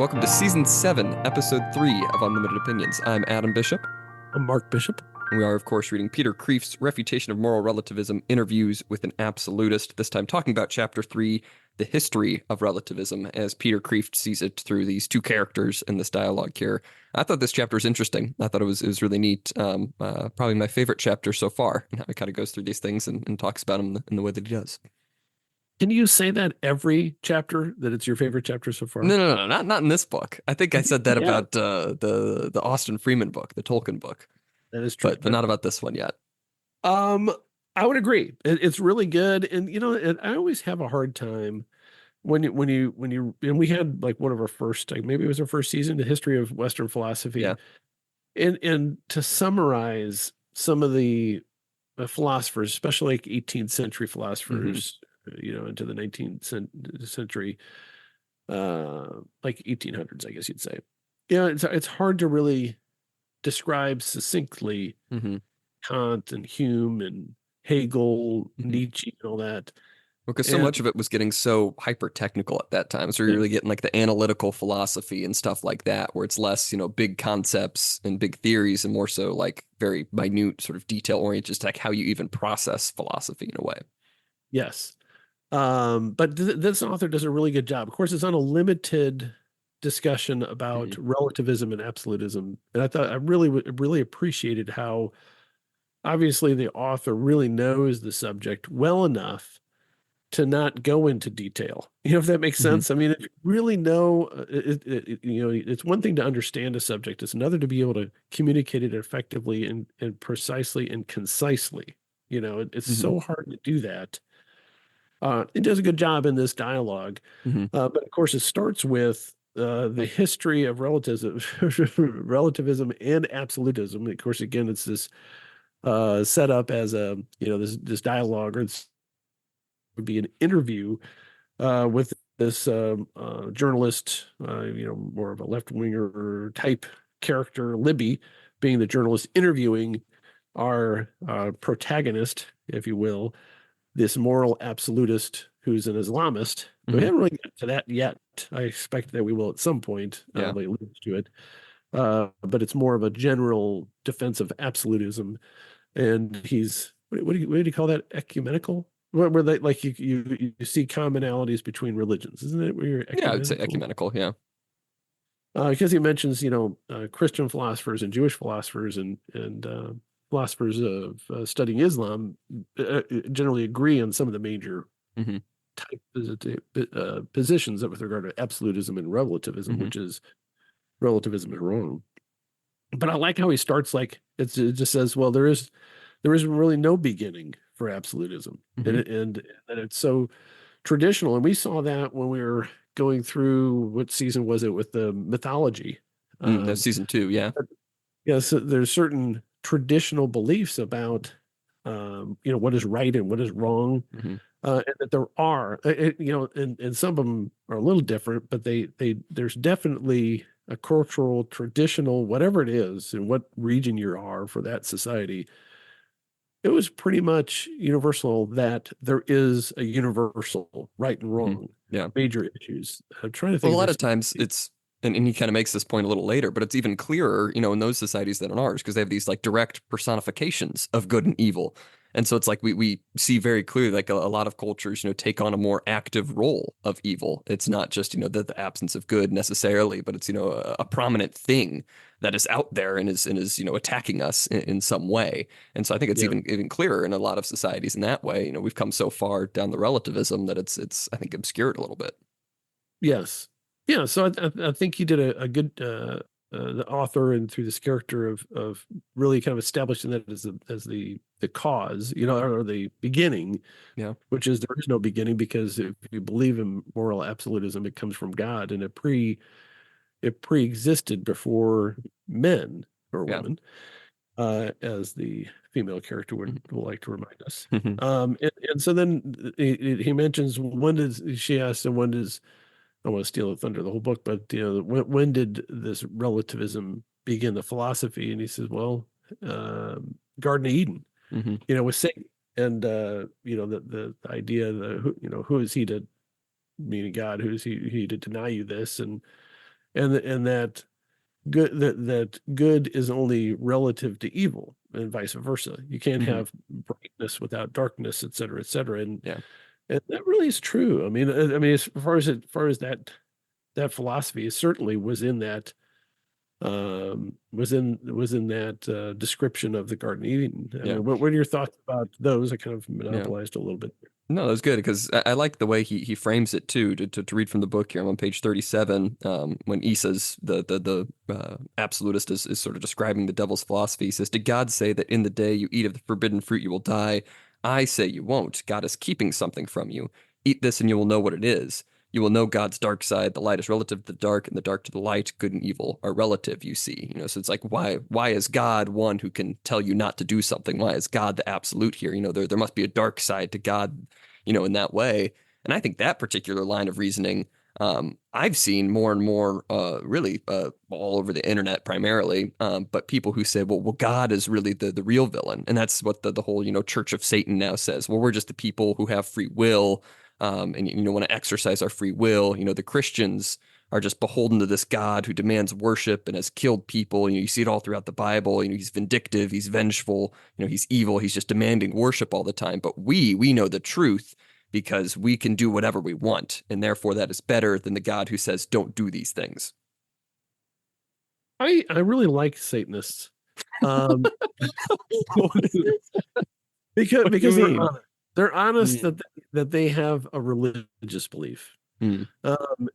Welcome to Season 7, Episode 3 of Unlimited Opinions. I'm Adam Bishop, I'm Mark Bishop. and we are, of course, reading Peter Kreeft's Refutation of Moral Relativism, Interviews with an Absolutist, this time talking about Chapter 3, The History of Relativism, as Peter Kreeft sees it through these two characters in this dialogue here. I thought this chapter was interesting. I thought it was really neat. Probably my favorite chapter so far, and how he kind of goes through these things and talks about them in the way that he does. Can you say that every chapter, that it's your favorite chapter so far? No, not in this book. I think I said that Yeah, about the Austin Freeman book, the Tolkien book, that is true. but not about this one yet. Um, I would agree. It's really good, and I always have a hard time and we had like one of our first, like maybe it was our first season, the history of Western philosophy, Yeah. and to summarize some of the philosophers, especially like 18th century philosophers, into the 19th century. Like 1800s, I guess you'd say. Yeah, it's hard to really describe succinctly hmm Kant and Hume and Hegel, hmm Nietzsche, and all that. Because so And much of it was getting so hyper technical at that time. So you're yeah, really getting like the analytical philosophy and stuff like that, where it's less, big concepts and big theories and more so like very minute, sort of detail oriented, just like how you even process philosophy in a way. yes. But this author does a really good job. Of course, it's on a limited discussion about hmm relativism and absolutism, and I thought I really appreciated how obviously the author really knows the subject well enough to not go into detail. If that makes hmm sense. I mean, if you really know, it's one thing to understand a subject. It's another to be able to communicate it effectively and precisely and concisely. It's hmm so hard to do that. It does a good job in this dialogue. hmm But of course, it starts with the history of relativism and absolutism. Of course, again, it's this set up as this dialogue, or this would be an interview with this journalist, more of a left winger type character, Libby, being the journalist interviewing our protagonist, if you will, this moral absolutist who's an Islamist. We hmm haven't really got to that yet. I expect that we will at some point. Yeah. They allude to it, but it's more of a general defense of absolutism. And he's what do you call that? Ecumenical, where they like you see commonalities between religions, isn't it? Where you're Yeah, I would say ecumenical, ecumenical. Yeah. because he mentions Christian philosophers and Jewish philosophers and philosophers of studying Islam generally agree on some of the major hmm type positions with regard to absolutism and relativism, hmm which is relativism is wrong. But I like how he starts, like it just says, well, there is really no beginning for absolutism, and hmm it's so traditional, and we saw that when we were going through, what season was it, with the mythology. That's Um, season 2. Yeah. yes, there's certain traditional beliefs about what is right and what is wrong, hmm and that there are and some of them are a little different, but there's definitely a cultural, traditional, whatever it is, in what region you are for that society. It was pretty much universal that there is a universal right and hmm wrong, Yeah. major issues. I'm trying to Well, think a if lot there's of times it's, and he kind of makes this point a little later, but it's even clearer, in those societies than in ours, because they have these like direct personifications of good and evil. And so it's like we see very clearly like a lot of cultures, take on a more active role of evil. It's not just, the absence of good necessarily, but it's, a prominent thing that is out there and is attacking us in some way. And so I think it's yeah, even clearer in a lot of societies in that way. We've come so far down the relativism that it's I think obscured a little bit. yes, yeah. So I think he did a good the author, and through this character of really kind of establishing that as the cause, or the beginning, Yeah. which is there is no beginning, because if you believe in moral absolutism, it comes from God, and it pre-existed before men or Yeah. women, as the female character would like to remind us. Mhm. And so then he mentions, when does she asks, and when does, I don't want to steal the thunder of the whole book, but when did this relativism begin, the philosophy? And he says, well, Garden of Eden, Mhm. with Satan, and the idea, who is he to, meaning God, who is he to deny you this? And and that good is only relative to evil, and vice versa. You can't Hmm. have brightness without darkness, et cetera, et cetera. Yeah. And that really is true. I mean, as far as that philosophy certainly was in that description of the Garden of Eden. I Yeah. mean, what are your thoughts about those? I kind of Yeah. monopolized a little bit. No, that's good because I like the way he frames it too. To read from the book here, I'm on page 37. When Esau's the absolutist is sort of describing the devil's philosophy, he says, "Did God say that in the day you eat of the forbidden fruit you will die? I say you won't. God is keeping something from you. Eat this and you will know what it is. You will know God's dark side. The light is relative to the dark, and the dark to the light. Good and evil are relative. You see, so it's like why is God one who can tell you not to do something? Why is God the absolute here? There must be a dark side to God." In that way. And I think that particular line of reasoning, I've seen more and more, really, all over the internet primarily, but people who say, well, God is really the real villain. And that's what the whole, Church of Satan now says. Well, we're just the people who have free will, and, want to exercise our free will. The Christians are just beholden to this God who demands worship and has killed people. You see it all throughout the Bible. He's vindictive, he's vengeful, he's evil, he's just demanding worship all the time. But we know the truth because we can do whatever we want, and therefore that is better than the God who says don't do these things. I really like Satanists, um, because What do you they're mean? honest. They're honest Mm. that they have a religious belief. Mm.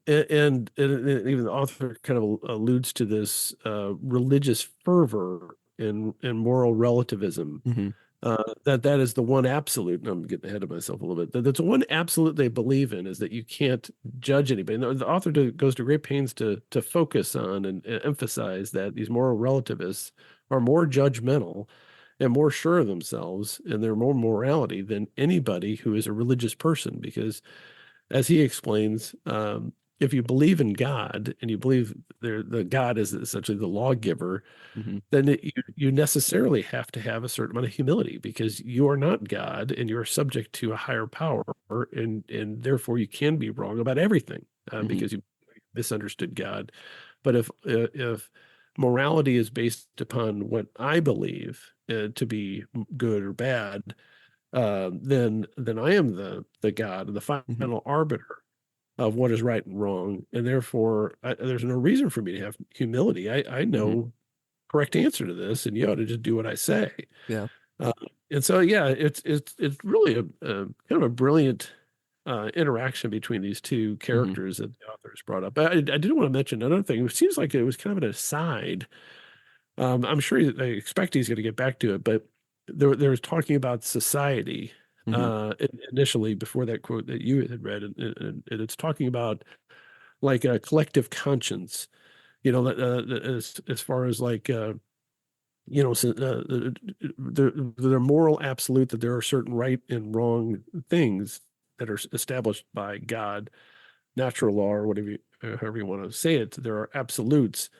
And even the author kind of alludes to this religious fervor and moral relativism. Mm-hmm. That is the one absolute, and I'm getting ahead of myself a little bit. That's the one absolute they believe in, is that you can't judge anybody. And the author goes to great pains to focus on and emphasize that these moral relativists are more judgmental and more sure of themselves and their more morality than anybody who is a religious person. Because, as he explains, if you believe in God and you believe the God is essentially the lawgiver, Mm-hmm. then you necessarily have to have a certain amount of humility, because you are not God and you're subject to a higher power, and therefore you can be wrong about everything, Mm-hmm. because you misunderstood God. But if morality is based upon what I believe to be good or bad, then I am the God and the Mm-hmm. final arbiter of what is right and wrong, and therefore there's no reason for me to have humility. I Mm-hmm. know correct answer to this, and you ought to just do what I say. Yeah. Uh, and so, yeah, it's really a kind of a brilliant interaction between these two Mm-hmm. characters that the authors brought up. I did want to mention another thing. It seems like it was kind of an aside. I'm sure I expect he's going to get back to it, but there was talking about society Mm-hmm. initially before that quote that you had read, and it's talking about like a collective conscience. As far as like so, the moral absolute, that there are certain right and wrong things that are established by God, natural law, or whatever however you want to say it. There are absolutes,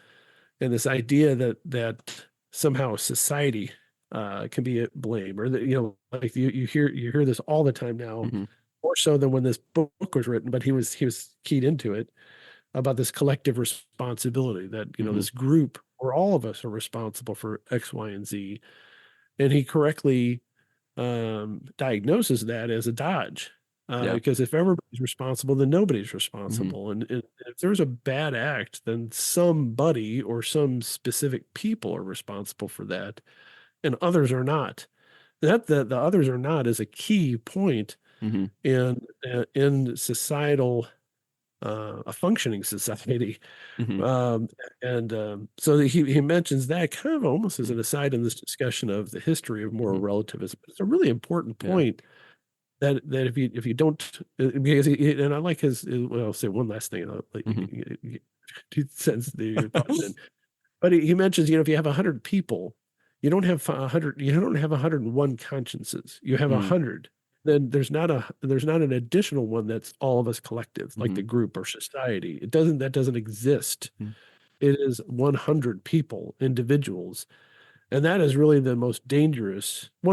and this idea that somehow society can be a blame, or that like you hear this all the time now, Mm-hmm. more so than when this book was written. But he was keyed into it about this collective responsibility, that Mm-hmm. this group, where all of us are responsible for X, Y, and Z. And he correctly diagnoses that as a dodge. Yeah. Because if everybody's responsible, then nobody's Mm-hmm. responsible. And if there's a bad act, then somebody or some specific people are responsible for that, and others are not. That the others are not is a key point Mm-hmm. in societal a functioning society. Mm-hmm. Um, and so he mentions that kind of almost as an aside in this discussion of the history of moral Mm-hmm. relativism. It's a really important Yeah. point that if you don't, because and I like well, I'll say one last thing. I'll let Mm-hmm. you sense your thoughts in. But he mentions, if you have 100 people, you don't have 101 consciences. You have Mm-hmm. 100. Then there's not an additional one that's all of us collective, like Mm-hmm. the group or society. That doesn't exist. It is 100 people, individuals. And that is really one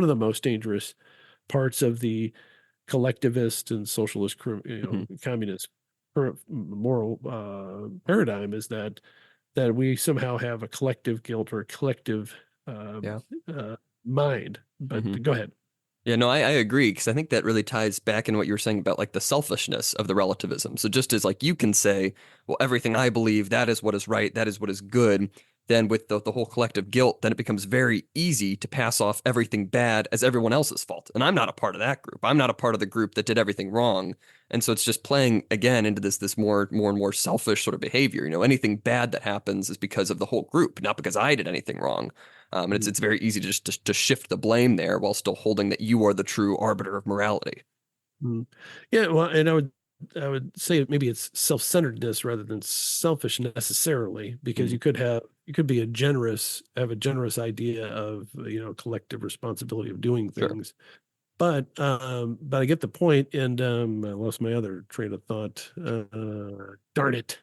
of the most dangerous parts of the collectivist and socialist, Mm-hmm. communist current moral paradigm is that we somehow have a collective guilt or a collective Yeah. mind. Hmm. But go ahead. Yeah, no, I agree because I think that really ties back in what you were saying about like the selfishness of the relativism. So just as like you can say, well, everything I believe, that is what is right, that is what is good, then with the whole collective guilt, then it becomes very easy to pass off everything bad as everyone else's fault. And I'm not a part of that group. I'm not a part of the group that did everything wrong. And so it's just playing again into this more and more selfish sort of behavior. Anything bad that happens is because of the whole group, not because I did anything wrong. And it's very easy to just to shift the blame there while still holding that you are the true arbiter of morality. Mm. Yeah, well, and I would say maybe it's self-centeredness rather than selfish necessarily, because Mm, you could be have a generous idea of collective responsibility of doing sure. things. But I get the point, and I lost my other train of thought. Darn it.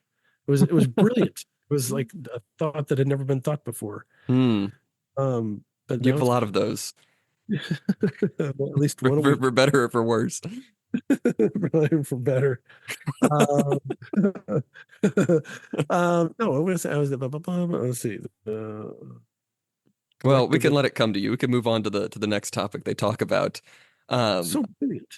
It was brilliant. It was like a thought that had never been thought before. Hmm. But You now have a it's lot of gone. those, Well, at least for, one a for, week. for better or for worse. For better. Um, no, I was blah, blah, blah, let's see. Well, we can Collectivism. let it come to you. We can move on to the next topic they talk about. Um, So brilliant.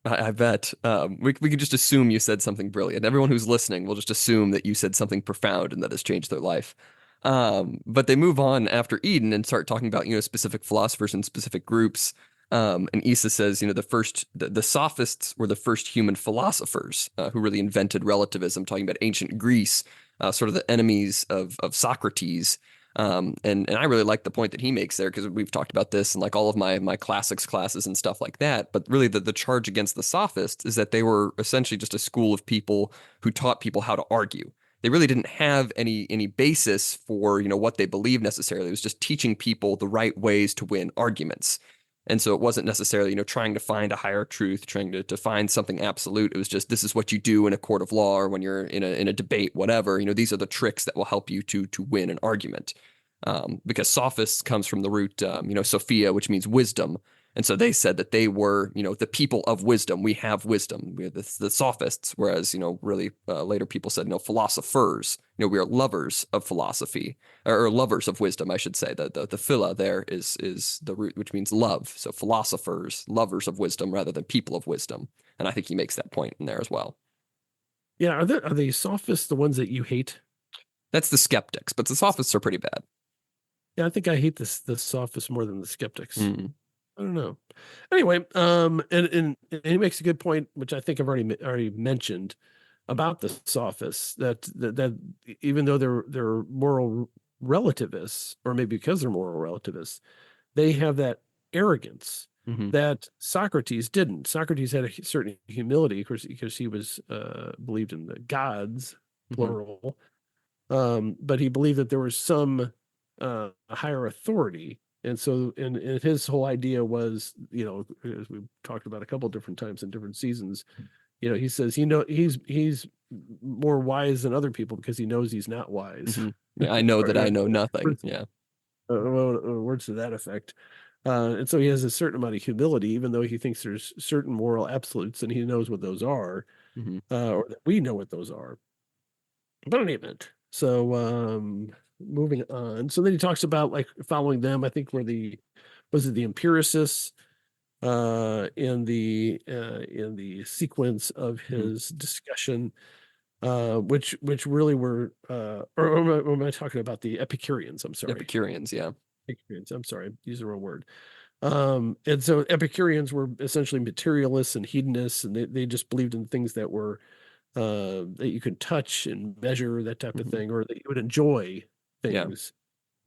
I bet we could just assume you said something brilliant. Everyone who's listening will just assume that you said something profound and that has changed their life. But they move on after Eden and start talking about specific philosophers and specific groups. And Issa says the sophists were the first human philosophers who really invented relativism, talking about ancient Greece, sort of the enemies of Socrates. And I really like the point that he makes there because we've talked about this in like all of my classics classes and stuff like that. But really, the charge against the sophists is that they were essentially just a school of people who taught people how to argue. They really didn't have any basis for what they believed necessarily. It was just teaching people the right ways to win arguments. And so it wasn't necessarily, trying to find a higher truth, trying to find something absolute. It was just this is what you do in a court of law or when you're in a debate, whatever. These are the tricks that will help you to win an argument. Because sophists comes from the root, Sophia, which means wisdom. And so they said that they were, the people of wisdom. We have wisdom. We're the sophists, whereas, really later people said, philosophers. We are lovers of philosophy or lovers of wisdom, I should say. The phila there is the root, which means love. So philosophers, lovers of wisdom rather than people of wisdom. And I think he makes that point in there as well. Yeah, are the sophists the ones that you hate? That's the skeptics, but the sophists are pretty bad. Yeah, I think I hate the sophists more than the skeptics. Mm, I don't know. Anyway, and he makes a good point, which I think I've already mentioned about the sophists that even though they're moral relativists, or maybe because they're moral relativists, they have that arrogance hmm that Socrates didn't. Socrates had a certain humility, of course, because he was believed in the gods, hmm plural, but he believed that there was some higher authority. And so, and his whole idea was, as we've talked about a couple of different times in different seasons, he says he's more wise than other people because he knows he's not wise. hmm Yeah, I know that I know nothing. Words, Yeah. words to that effect. And so he has a certain amount of humility, even though he thinks there's certain moral absolutes and he knows what those are, hmm or that we know what those are. But in any event, so moving on. So then he talks about like following them. I think were the empiricists in the sequence of hmm his discussion, which really were or am I talking about the Epicureans? I'm sorry. Epicureans, yeah. Epicureans. I'm sorry, use the wrong word. And so Epicureans were essentially materialists and hedonists, and they just believed in things that were that you could touch and measure, that type of hmm thing, or that you would enjoy Yeah. things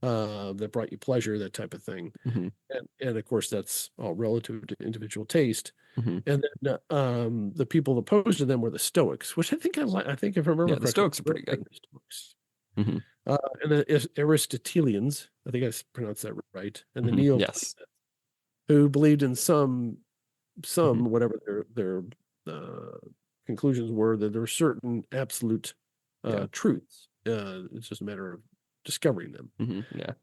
that brought you pleasure, that type of thing. hmm And of course, that's all relative to individual taste. hmm And then the people opposed to them were the Stoics, which I think I think if I remember Yeah, the correctly, Stoics are I pretty read good. the Stoics. hmm And the Aristotelians, I think I pronounced that right, and the Yes. Neoplatonists, who believed in hmm whatever their uh, conclusions were, that there were certain absolute Yeah. truths. It's just a matter of discovering them. Yeah.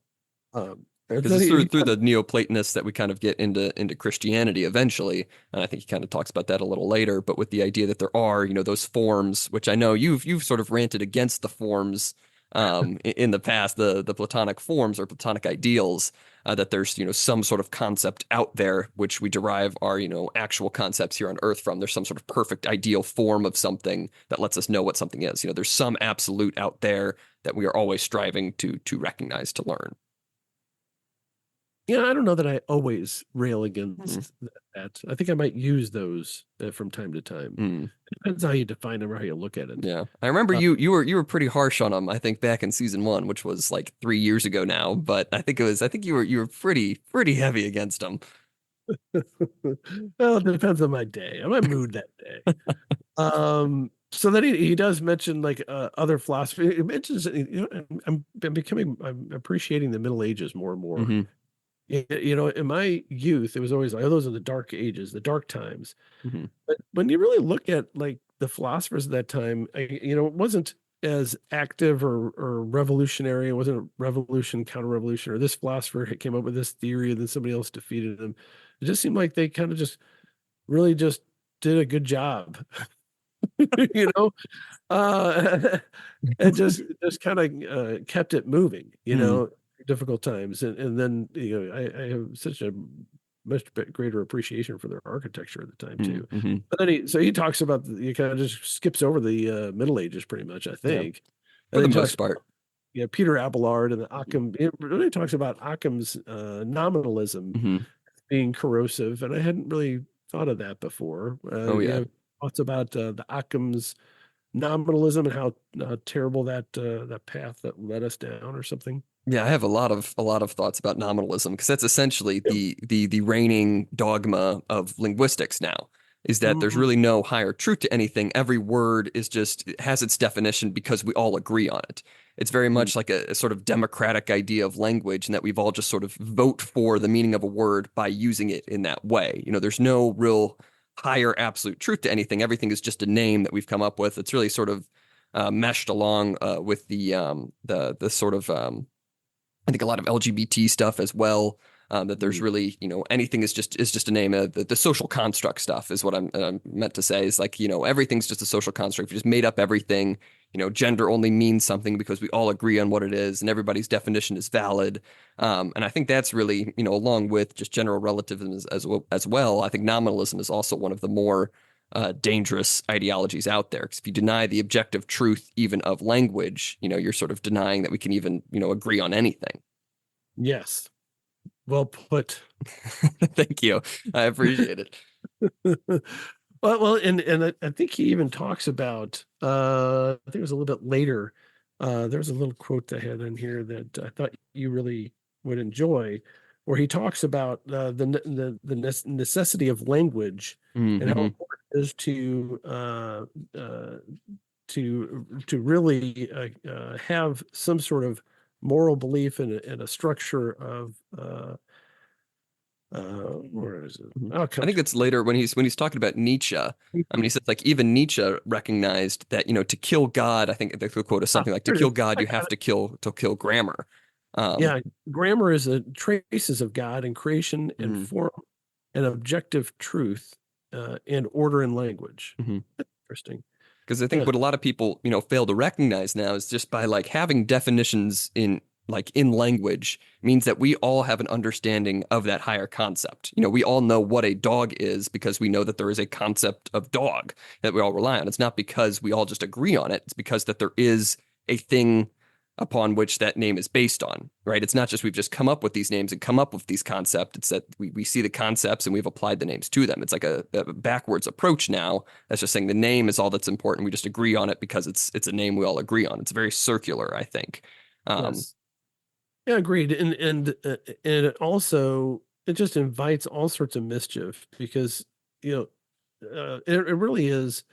Um, And Because then it's through he through the Neoplatonists that we kind of get into Christianity eventually, and I think he kind of talks about that a little later. But with the idea that there are, those forms, which I know you've sort of ranted against the forms in the past, the Platonic forms or Platonic ideals, that there's some sort of concept out there which we derive our actual concepts here on Earth from. There's some sort of perfect ideal form of something that lets us know what something is. There's some absolute out there that we are always striving to recognize, to learn. Yeah, I don't know that I always rail Mm. against that. I think I might use those from time to time. Mm. It depends how you define them or how you look at it. Yeah, I remember Uh, you were pretty harsh on him. I think back in season one, which was like 3 years ago now. But I think you were pretty heavy against him. well, it depends on my day, on my mood that day. So then he does mention like other philosophers. He mentions, I'm appreciating the Middle Ages more and more. Hmm. In my youth, it was always like, oh, those are the dark ages, the dark times. Hmm. But when you really look at like the philosophers of that time, it wasn't as active or revolutionary. It wasn't a revolution, counter-revolution, or this philosopher came up with this theory and then somebody else defeated them. It just seemed like they kind of just really just did a good job, you know, and just kind of kept it moving, Hmm. difficult times. And then, I have such a much greater appreciation for their architecture at the time too. Hmm. But then he talks about he kind of just skips over the Middle Ages pretty much, I Yeah, think. for And the then he talks most part. Peter Abelard and the Occam. It really talks about Occam's nominalism Hmm. being corrosive, and I hadn't really thought of that before. Oh yeah. Thoughts about the Occam's nominalism and how terrible that path that led us down, or something. Yeah, I have a lot of thoughts about nominalism because that's essentially Yeah. the reigning dogma of linguistics now, is that there's Mhm. really no higher truth to anything. Every word is just it has its definition because we all agree on it. It's very much like a sort of democratic idea of language, and that we've all just sort of vote for the meaning of a word by using it in that way. There's no real higher absolute truth to anything. Everything is just a name that we've come up with. It's really sort of meshed along with the sort of I think a lot of LGBT stuff as well. That there's Mm. really, anything is just a name. The social construct stuff is what I'm meant to say. Is like, everything's just a social construct. We just made up everything. Gender only means something because we all agree on what it is, and everybody's definition is valid. And I think that's really, along with just general relativism as well. I think nominalism is also one of the more dangerous ideologies out there. Because if you deny the objective truth even of language, you're sort of denying that we can even, agree on anything. Yes, well put. Thank you. I appreciate it. Well, and I think he even talks about. I think it was a little bit later. There's a little quote I had in here that I thought you really would enjoy, where he talks about the necessity of language and how Mm-hmm. important it is uh, to really have some sort of moral belief and a structure of where is it? Mhm. Oh, it I comes think it's later when he's talking about Nietzsche. I mean, he says like even Nietzsche recognized that to kill God. I think the quote is something like, "To here it kill is. God, I you got have it. to kill grammar." Um, Yeah, grammar is a traces of God and creation and mm, form and objective truth and order in language. mhm. Interesting. Because I think Yeah. what a lot of people, fail to recognize now is just by like having definitions in language means that we all have an understanding of that higher concept. We all know what a dog is because we know that there is a concept of dog that we all rely on. It's not because we all just agree on it. It's because that there is a thing upon which that name is based on, right? It's not just we've just come up with these names and come up with these concepts. It's that we see the concepts and we've applied the names to them. It's like a backwards approach now. That's just saying the name is all that's important. We just agree on it because it's a name we all agree on. It's very circular, I think. Um, Yes. Yeah, agreed. And it just invites all sorts of mischief because it really is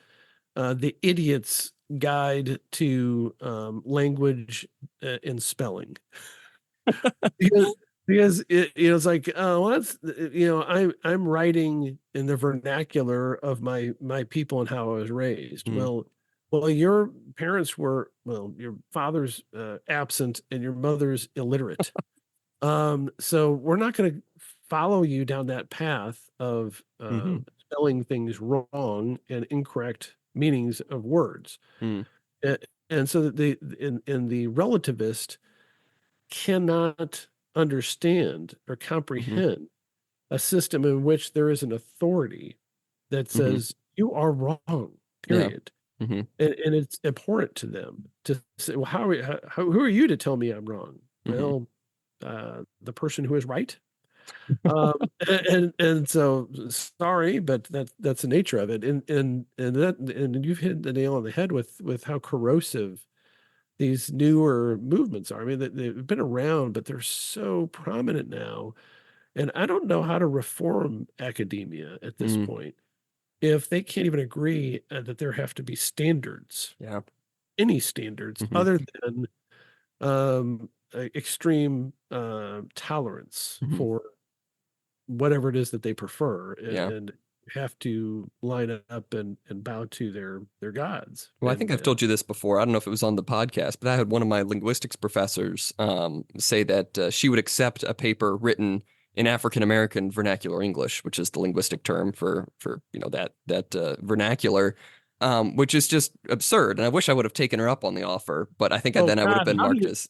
the idiot's guide to language and spelling. because it's like well, that's I'm writing in the vernacular of my people and how I was raised. mm, Well, your parents were, your father's absent and your mother's illiterate. So we're not going to follow you down that path of Mm-hmm. spelling things wrong and incorrect meanings of words. Mm, A- And so that in the relativist cannot understand or mm-hmm. comprehend a system in which there is an authority that Mm-hmm. says you are wrong, Yeah. period. Mm-hmm. And it's abhorrent to them to say, well, who are you to tell me I'm wrong? Mm-hmm. Well, the person who is right. And so sorry, but that's the nature of it. And you've hit the nail on the head with how corrosive these newer movements are. I mean, they've been around, but they're so prominent now. And I don't know how to reform academia at this Mm, point if they can't even agree that there have to be standards, yeah. any standards Mm-hmm. other than extreme tolerance Mm-hmm. for whatever it is that they prefer, Yeah. and have to line up and bow to their gods. Well, I think I've told you this before. I don't know if it was on the podcast, but I had one of my linguistics professors say that she would accept a paper written in African American vernacular English, which is the linguistic term for that vernacular, which is just absurd. And I wish I would have taken her up on the offer, but I think Oh then I would have God, been marked as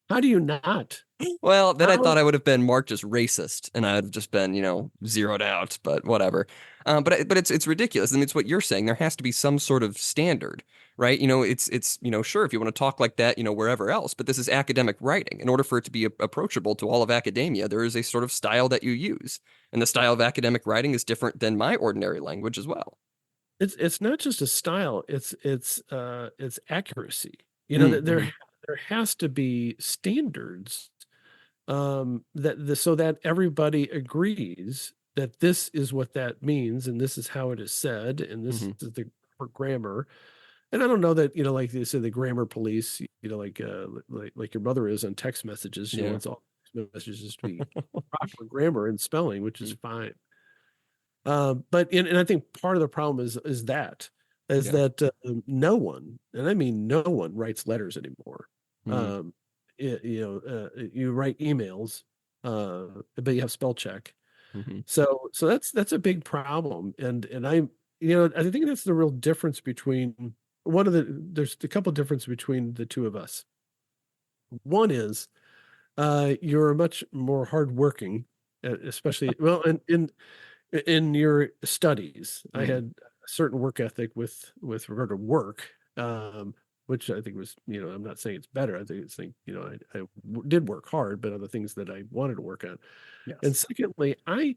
how do you not? well, then I How thought I would have been marked as racist, and I'd have just been, zeroed out. But whatever. But it's ridiculous. I mean, it's what you're saying. There has to be some sort of standard, right? It's sure if you want to talk like that, wherever else. But this is academic writing. In order for it to be approachable to all of academia, there is a sort of style that you use, and the style of academic writing is different than my ordinary language as well. it's not just a style, it's accuracy. You know, Mm, that hmm there has to be standards so that everybody agrees that this is what that means and this is how it is said and this hmm is the grammar. And I don't know that, like they say, the grammar police, like your mother is on text messages. She Yeah. wants all messages to be proper grammar and spelling, which is Mm, fine. But I think part of the problem is yeah. that no one, and I mean no one, writes letters anymore. Mm, Um, you write emails, but you have spell check. hmm So that's a big problem, and I think that's the real difference between there's a couple differences between the two of us. One is you're much more hardworking, especially well in your studies. I mm, had a certain work ethic with regard to work, which I think was, I'm not saying it's better. I think it's like, did work hard, but other things that I wanted to work on. And yes. secondly, I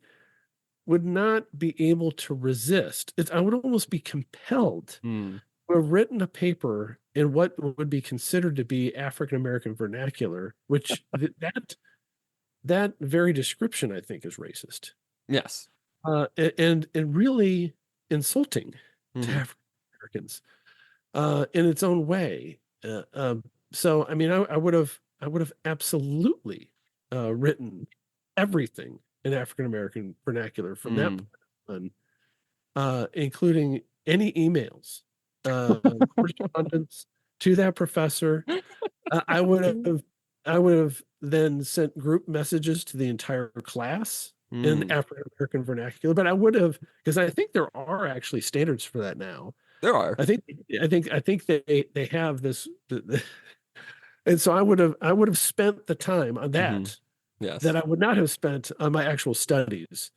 would not be able to resist. I would almost be compelled Mm, to have written a paper in what would be considered to be African American vernacular, which that very description I think is racist. yes. And really insulting to hmm African Americans in its own way. So I mean, I would have absolutely written everything in African American vernacular from that Mm. point on, including any emails, correspondence to that professor. I would have then sent group messages to the entire class in Mm. African American vernacular, but I would have, because I think there are actually standards for that now. There are. I think they have this, and so I would have spent the time on hmm that Yes. I would not have spent on my actual studies.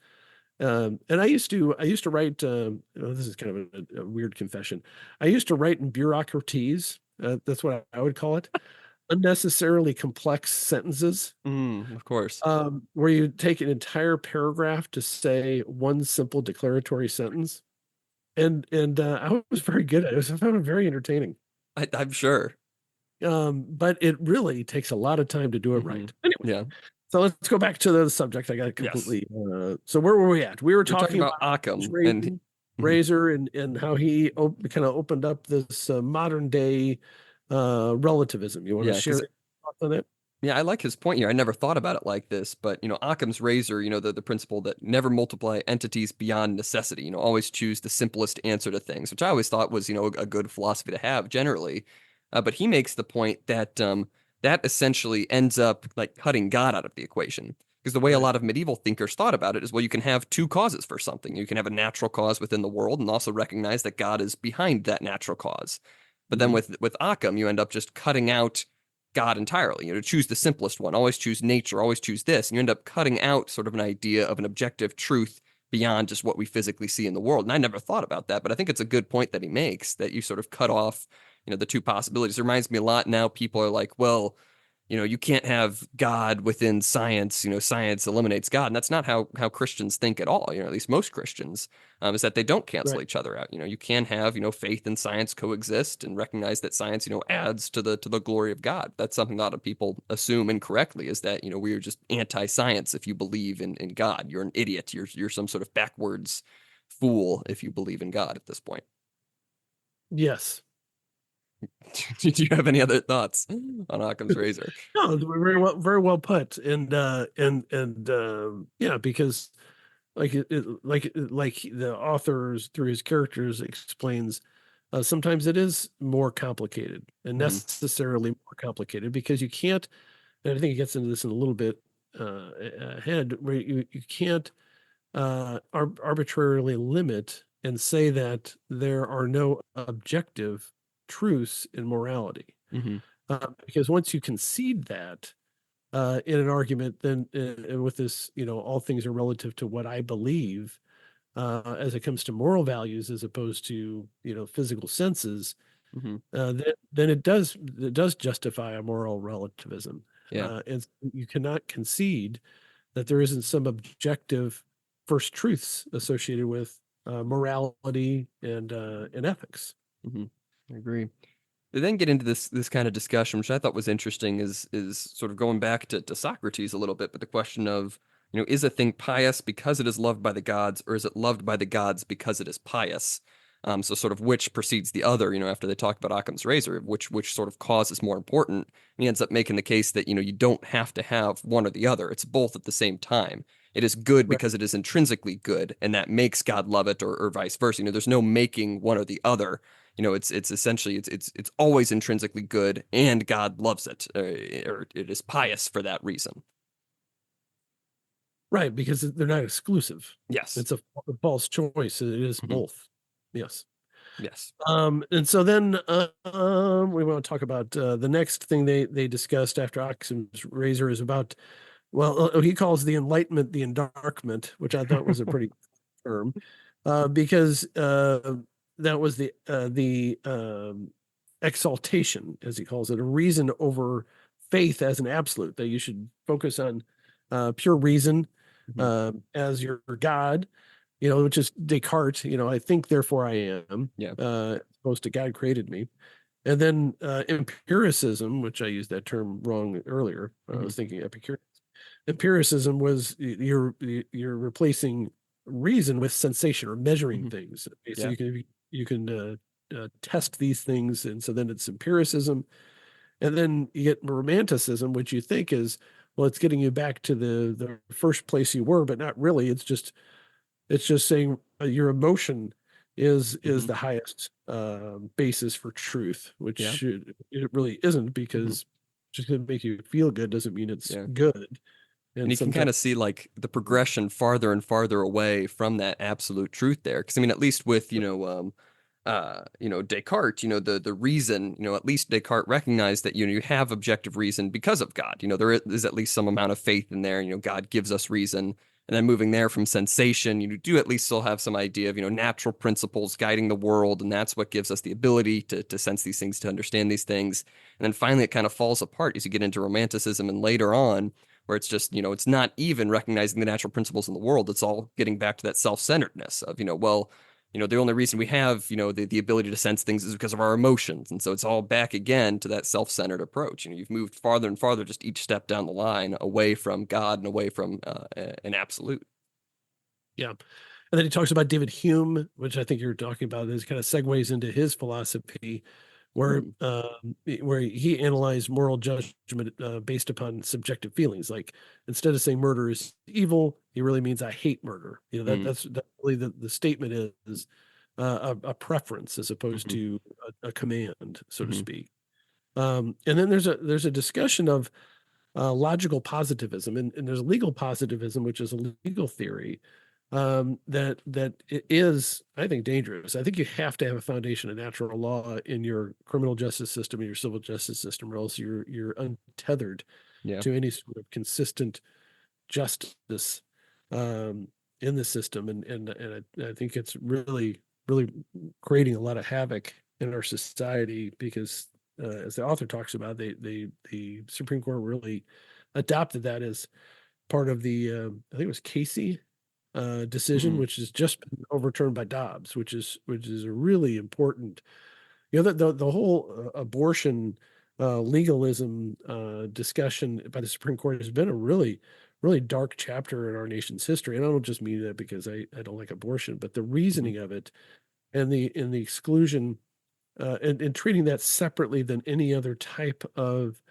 And I used to write. This is kind of a weird confession. I used to write in bureaucraties. That's what I would call it, unnecessarily complex sentences, Of course. where you take an entire paragraph to say one simple declaratory sentence. And I was very good at it. I found it very entertaining. I'm sure. But it really takes a lot of time to do it hmm right. Anyway, Yeah. so let's go back to the subject. I got Yes. completely. So where were we at? We were We're talking talking about about Occam and Razor, mhm. and how he kind of opened up this modern day relativism. You want to Yeah, share because your thoughts on that? yeah, I like his point here. I never thought about it like this, but Occam's razor, the principle that never multiply entities beyond necessity, always choose the simplest answer to things, which I always thought was, a good philosophy to have generally. But he makes the point that that essentially ends up like cutting God out of the equation. Because the way a Right. lot of medieval thinkers thought about it is, well, you can have two causes for something. You can have a natural cause within the world and also recognize that God is behind that natural cause. But then Mhm. with Occam, you end up just cutting out God entirely. You know, choose the simplest one, always choose nature, always choose this. And you end up cutting out sort of an idea of an objective truth beyond just what we physically see in the world. And I never thought about that, but I think it's a good point that he makes, that you sort of cut off, the two possibilities. It reminds me a lot now. People are like, well, you can't have God within science. Science eliminates God, and that's not how Christians think at all. At least most Christians, is that they don't cancel Right. each other out. You can have faith and science coexist and recognize that science adds to the glory of God. That's something a lot of people assume incorrectly, is that we're just anti-science if you believe in God. You're an idiot. You're some sort of backwards fool if you believe in God at this point. Yes. Do you have any other thoughts on Occam's razor? No, very well put. Yeah, because like the authors through his characters explains, sometimes it is more complicated and Hmm. necessarily more complicated because you can't, and I think he gets into this in a little bit ahead, where you can't arbitrarily limit and say that there are no objective truths in morality. Hmm. Because once you concede that in an argument, then with this, all things are relative to what I believe, as it comes to moral values as opposed to, physical senses, Hmm. then it does justify a moral relativism. Yeah. And you cannot concede that there isn't some objective first truths associated with morality and ethics. Hmm. I agree. They then get into this kind of discussion, which I thought was interesting, is sort of going back to Socrates a little bit, but the question of, is a thing pious because it is loved by the gods, or is it loved by the gods because it is pious? So sort of which precedes the other, after they talk about Occam's razor, which sort of cause is more important. And he ends up making the case that, you don't have to have one or the other. It's both at the same time. It is good Right. because it is intrinsically good, and that makes God love it, or vice versa. There's no making one or the other. It's essentially it's always intrinsically good, and God loves it, or it is pious for that reason. Right, because they're not exclusive. Yes. It's a false choice. It is Hmm. both. Yes. Yes. And so then we want to talk about the next thing they discussed after Occam's razor is about, well, he calls the enlightenment the endarkment, which I thought was a pretty term, because that was the exaltation, as he calls it, a reason over faith as an absolute, that you should focus on pure reason Hmm. as your God, which is Descartes, I think, therefore I am, Yeah. opposed to God created me. And then empiricism, which I used that term wrong earlier. I Hmm. was thinking Epicure. Empiricism was you're replacing reason with sensation or measuring Hmm. things. Okay, so Yeah. you can test these things, and so then it's empiricism, and then you get romanticism, which you think is, well, it's getting you back to the first place you were, but not really. It's just saying your emotion is Hmm. the highest basis for truth, Yeah. which it really isn't, Hmm. because just to make you feel good doesn't mean it's Yeah. good. And And you can sometimes, kind of see like the progression farther and farther away from that absolute truth there. Because I mean, at least with Descartes, the reason, at least Descartes recognized that you have objective reason because of God. There is at least some amount of faith in there. God gives us reason. And then moving there from sensation, you do at least still have some idea of natural principles guiding the world, and that's what gives us the ability to sense these things, to understand these things. And then finally, it kind of falls apart as you get into romanticism and later on, where it's just it's not even recognizing the natural principles in the world. It's all getting back to that self-centeredness of well, the only reason we have the ability to sense things is because of our emotions, and so it's all back again to that self-centered approach. You've moved farther and farther, just each step down the line, away from God and away from an absolute. yeah. And then he talks about David Hume, which I think you're talking about. This kind of segues into his philosophy, where Hmm. where he analyzed moral judgment based upon subjective feelings. Like, instead of saying murder is evil, he really means I hate murder. Hmm. That's really the statement is a preference as opposed Hmm. to a command, so to Hmm. speak. And then there's a discussion of logical positivism, and there's legal positivism, which is a legal theory that is, I think, dangerous. I think you have to have a foundation of natural law in your criminal justice system and your civil justice system, or else you're untethered Yeah. to any sort of consistent justice in the system, and I think it's really creating a lot of havoc in our society because, as the author talks about, the Supreme Court really adopted that as part of the I think it was Casey decision, Hmm. which has just been overturned by Dobbs, which is a really important, the whole abortion legalism discussion by the Supreme Court has been a really dark chapter in our nation's history. And I don't just mean that because I don't like abortion, but the Hmm. reasoning of it and the exclusion and treating that separately than any other type of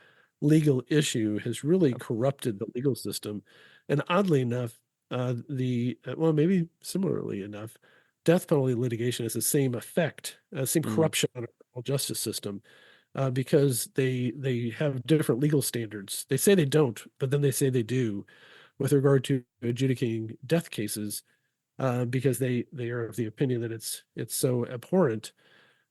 legal issue has really Yeah. corrupted the legal system. And oddly enough, well, maybe similarly enough, death penalty litigation has the same effect, same Mm. corruption on our criminal justice system, because they have different legal standards. They say they don't, but then they say they do with regard to adjudicating death cases, because they are of the opinion that it's so abhorrent,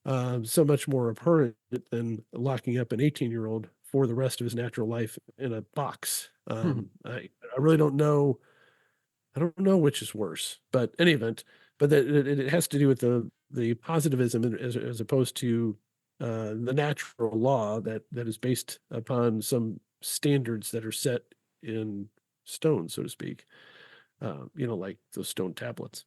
so much more abhorrent than locking up an 18-year-old for the rest of his natural life in a box. I really don't know. I don't know which is worse, but any event, but that it has to do with the positivism as opposed to the natural law that is based upon some standards that are set in stone, so to speak. Like those stone tablets.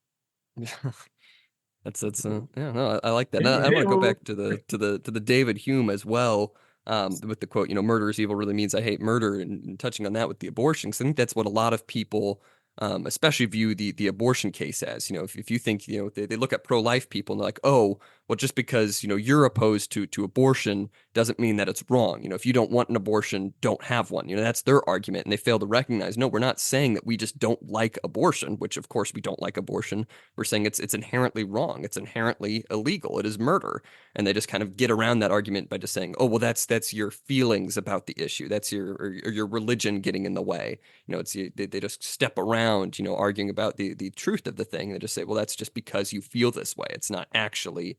That's yeah, no, I like that. And I Hey, want to go well, back to the David Hume as well, with the quote, murder is evil really means I hate murder, and touching on that with the abortion, because I think that's what a lot of people, especially view the abortion case as. If you think, they look at pro-life people and they're like, oh, well, just because you're opposed to abortion doesn't mean that it's wrong. If you don't want an abortion, don't have one. That's their argument, and they fail to recognize, no, we're not saying that we just don't like abortion, which of course we don't like abortion. We're saying it's inherently wrong. It's inherently illegal. It is murder. And they just kind of get around that argument by just saying, oh, well, that's your feelings about the issue. That's or your religion getting in the way. They just step around, arguing about the truth of the thing. They just say, well, that's just because you feel this way. It's not actually,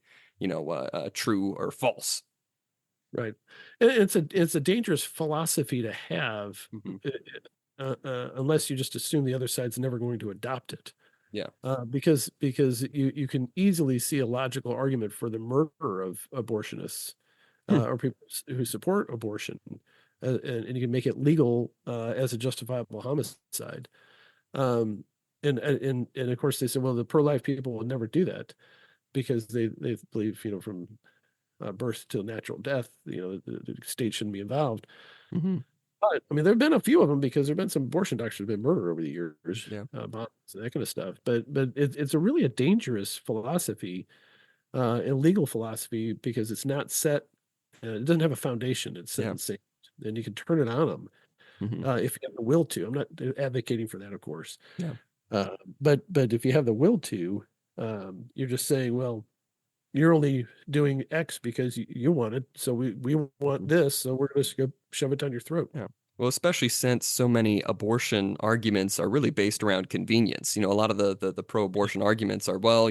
true or false. right. And it's a dangerous philosophy to have, Hmm. unless you just assume the other side's never going to adopt it. Yeah. Because you can easily see a logical argument for the murder of abortionists, Hmm. or people who support abortion, and you can make it legal as a justifiable homicide. Um, and of course they say, well, the pro-life people will never do that because they believe, from birth to natural death, the state shouldn't be involved. Hmm. But I mean, there have been a few of them because there have been some abortion doctors who've been murdered over the years, Yeah. bombs and that kind of stuff. But it's a really a dangerous philosophy, and legal philosophy, because it's not set. It doesn't have a foundation. It's set Yeah. in sand, and you can turn it on them Hmm. if you have the will to. I'm not advocating for that, of course, Yeah. but if you have the will to, you're just saying, well, you're only doing X because you want it, so we want this, so we're going to shove it down your throat. Yeah. Well, especially since so many abortion arguments are really based around convenience. A lot of the pro-abortion arguments are, well,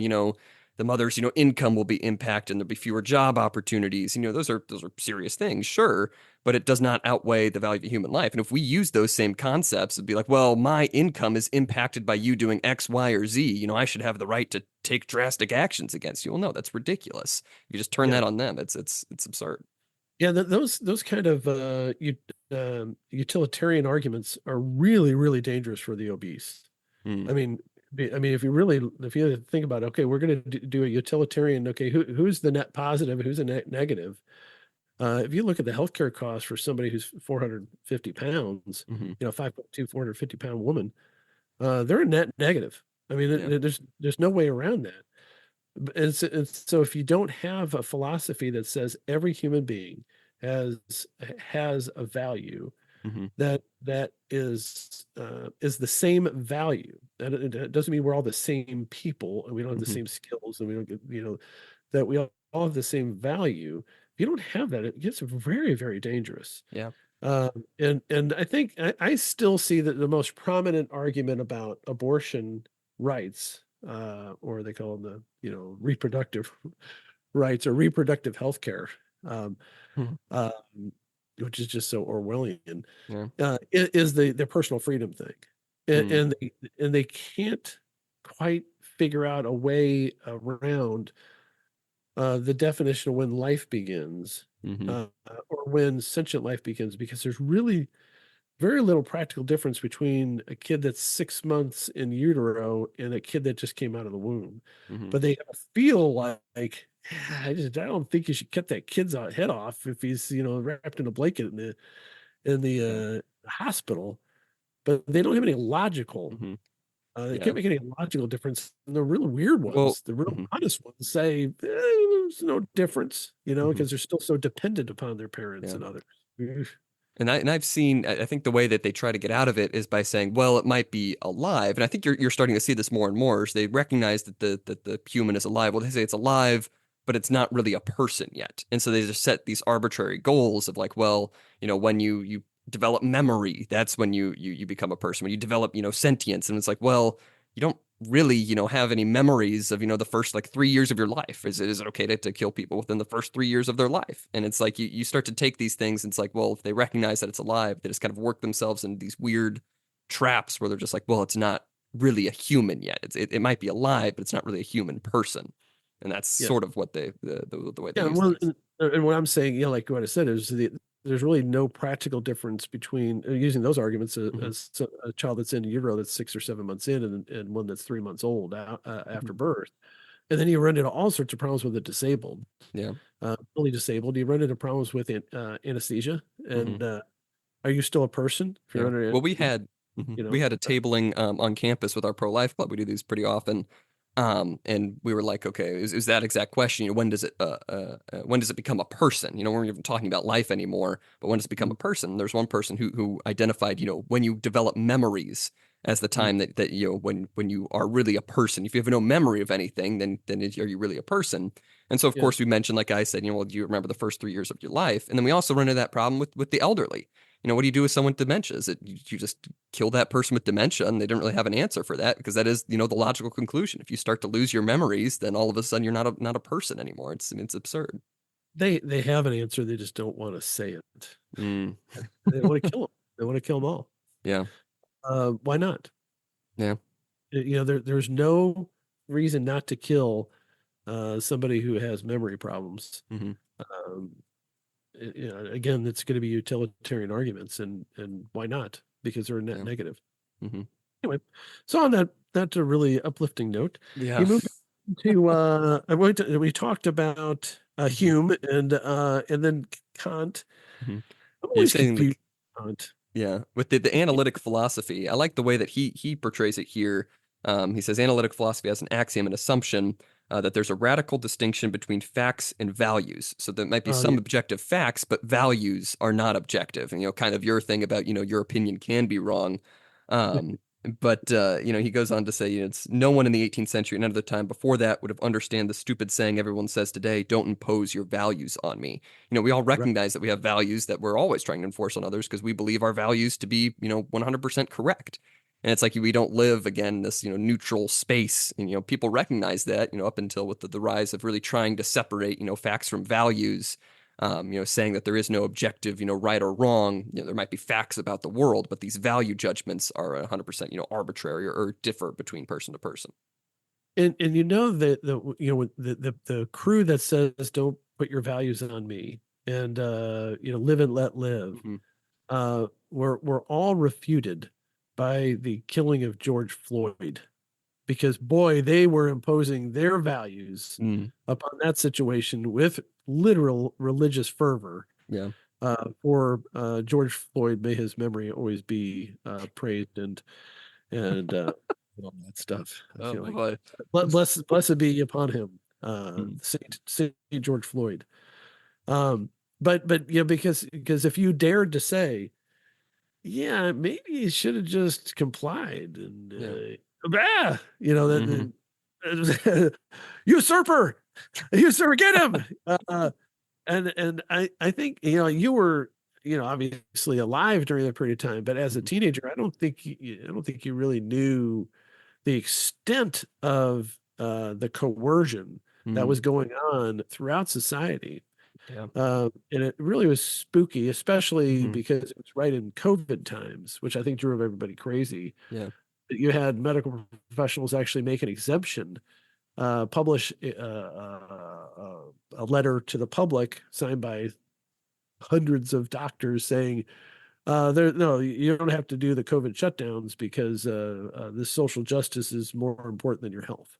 the mother's, income will be impacted and there'll be fewer job opportunities. Those are serious things, sure, but it does not outweigh the value of a human life. And if we use those same concepts, it'd be like, well, my income is impacted by you doing X, Y, or Z. I should have the right to take drastic actions against you. Well, no, that's ridiculous. You just turn Yeah, that on them. It's absurd. yeah. Those kind of utilitarian arguments are really dangerous for the obese. Mm. I mean, if you think about it, okay, we're going to do a utilitarian. Okay, who's the net positive? Who's the net negative? If you look at the healthcare costs for somebody who's 450 pounds, Hmm. 5'2", 450-pound woman, they're a net negative. I mean, Yeah. there's no way around that. So if you don't have a philosophy that says every human being has a value Hmm. that is the same value. That it doesn't mean we're all the same people and we don't have the Hmm. same skills and we don't get, that we all have the same value. if you don't have that, it gets very, very dangerous. Yeah. And I think I still see that the most prominent argument about abortion rights, or they call them the, reproductive rights or reproductive health care, um, Mhm. uh, which is just so Orwellian, Yeah. is the personal freedom thing. And, Mm. and they can't quite figure out a way around the definition of when life begins, Hmm. or when sentient life begins, because there's really very little practical difference between a kid that's 6 months in utero and a kid that just came out of the womb. Hmm. But they feel like, I don't think you should cut that kid's head off if he's, wrapped in a blanket Yeah. in the hospital. But they don't have any logical. Hmm. They Yeah. can't make any logical difference. And the real weird Well, ones, the real mhm, honest ones, say there's no difference, mhm, because they're still so dependent upon their parents yeah. and others. And I've seen, I think the way that they try to get out of it is by saying, well, it might be alive. And I think you're starting to see this more and more. Is they recognize that the human is alive. Well, they say it's alive, but it's not really a person yet. And so they just set these arbitrary goals of like, well, when you develop memory, that's when you become a person. When you develop, sentience, and it's like, well, you don't really, have any memories of, the first like 3 years of your life. Is it okay to kill people within the first 3 years of their life? And it's like you start to take these things and it's like, well, if they recognize that it's alive, they just kind of work themselves into these weird traps where they're just like, well, it's not really a human yet. It might be alive, but it's not really a human person. And that's Yeah. sort of what the way they Yeah, use well, things. and what I'm saying, like what I said, is there's really no practical difference between using those arguments Hmm. as a child that's in utero that's 6 or 7 months in, and one that's 3 months old after Hmm. birth. And then you run into all sorts of problems with the disabled, Yeah. fully disabled. You run into problems with anesthesia. Hmm. And are you still a person if you're Yeah. under Well, anesthesia? You we know, had a tabling on campus with our pro-life club. We do these pretty often. And we were like, okay, is that exact question? When does it become a person? We're not even talking about life anymore, but when does it become a person? There's one person who identified, when you develop memories as the time that when you are really a person. If you have no memory of anything, then are you really a person? And so of yeah, course we mentioned, like I said, well, do you remember the first 3 years of your life? And then we also run into that problem with the elderly. What do you do with someone with dementia? Is it you just kill that person with dementia? And they didn't really have an answer for that because that is, the logical conclusion. If you start to lose your memories, then all of a sudden you're not a person anymore. It's absurd. they have an answer. They just don't want to say it. Mm, They want to kill them. They want to kill them all. yeah, Why not? yeah, There's no reason not to kill somebody who has memory problems. hmm, Um, again, it's going to be utilitarian arguments, and why not? Because they're net yeah, negative. hmm, Anyway, so on that a really uplifting note, yeah. you moved to we talked about Hmm. Hume and then Kant. Hmm. I'm You're always saying confused like, with Kant. yeah, with the analytic philosophy, I like the way that he portrays it here. He says analytic philosophy has an axiom and assumption that there's a radical distinction between facts and values. So there might be Oh some yeah, objective facts, but values are not objective. And kind of your thing about your opinion can be wrong. Um, but he goes on to say, it's no one in the 18th century and none of the time before that would have understand the stupid saying everyone says today, "Don't impose your values on me." We all right. recognize that we have values that we're always trying to enforce on others because we believe our values to be, 100% correct. And it's like we don't live again this, neutral space. And, people recognize that, up until with the rise of really trying to separate, facts from values, saying that there is no objective, right or wrong. There might be facts about the world, but these value judgments are 100%, arbitrary or differ between person to person. And that the crew that says don't put your values on me, and live and let live, Hmm. were all refuted by the killing of George Floyd, because boy, they were imposing their values Mm. upon that situation with literal religious fervor. Yeah. For George Floyd, may his memory always be praised, and all that stuff. I Oh feel like boy. blessed be upon him, Mm. Saint George Floyd. Um, but because if you dared to say, yeah, maybe you should have just complied, and Yeah. that Hmm. usurper, usurper, get him. And I think, you were, obviously alive during that period of time, but as a Mhm. teenager, I don't think you really knew the extent of the coercion that Mm, was going on throughout society. yeah. And it really was spooky, especially Mhm. because it was right in COVID times, which I think drove everybody crazy. Yeah. You had medical professionals actually make an exemption, publish a letter to the public signed by hundreds of doctors saying, no, you don't have to do the COVID shutdowns because this social justice is more important than your health.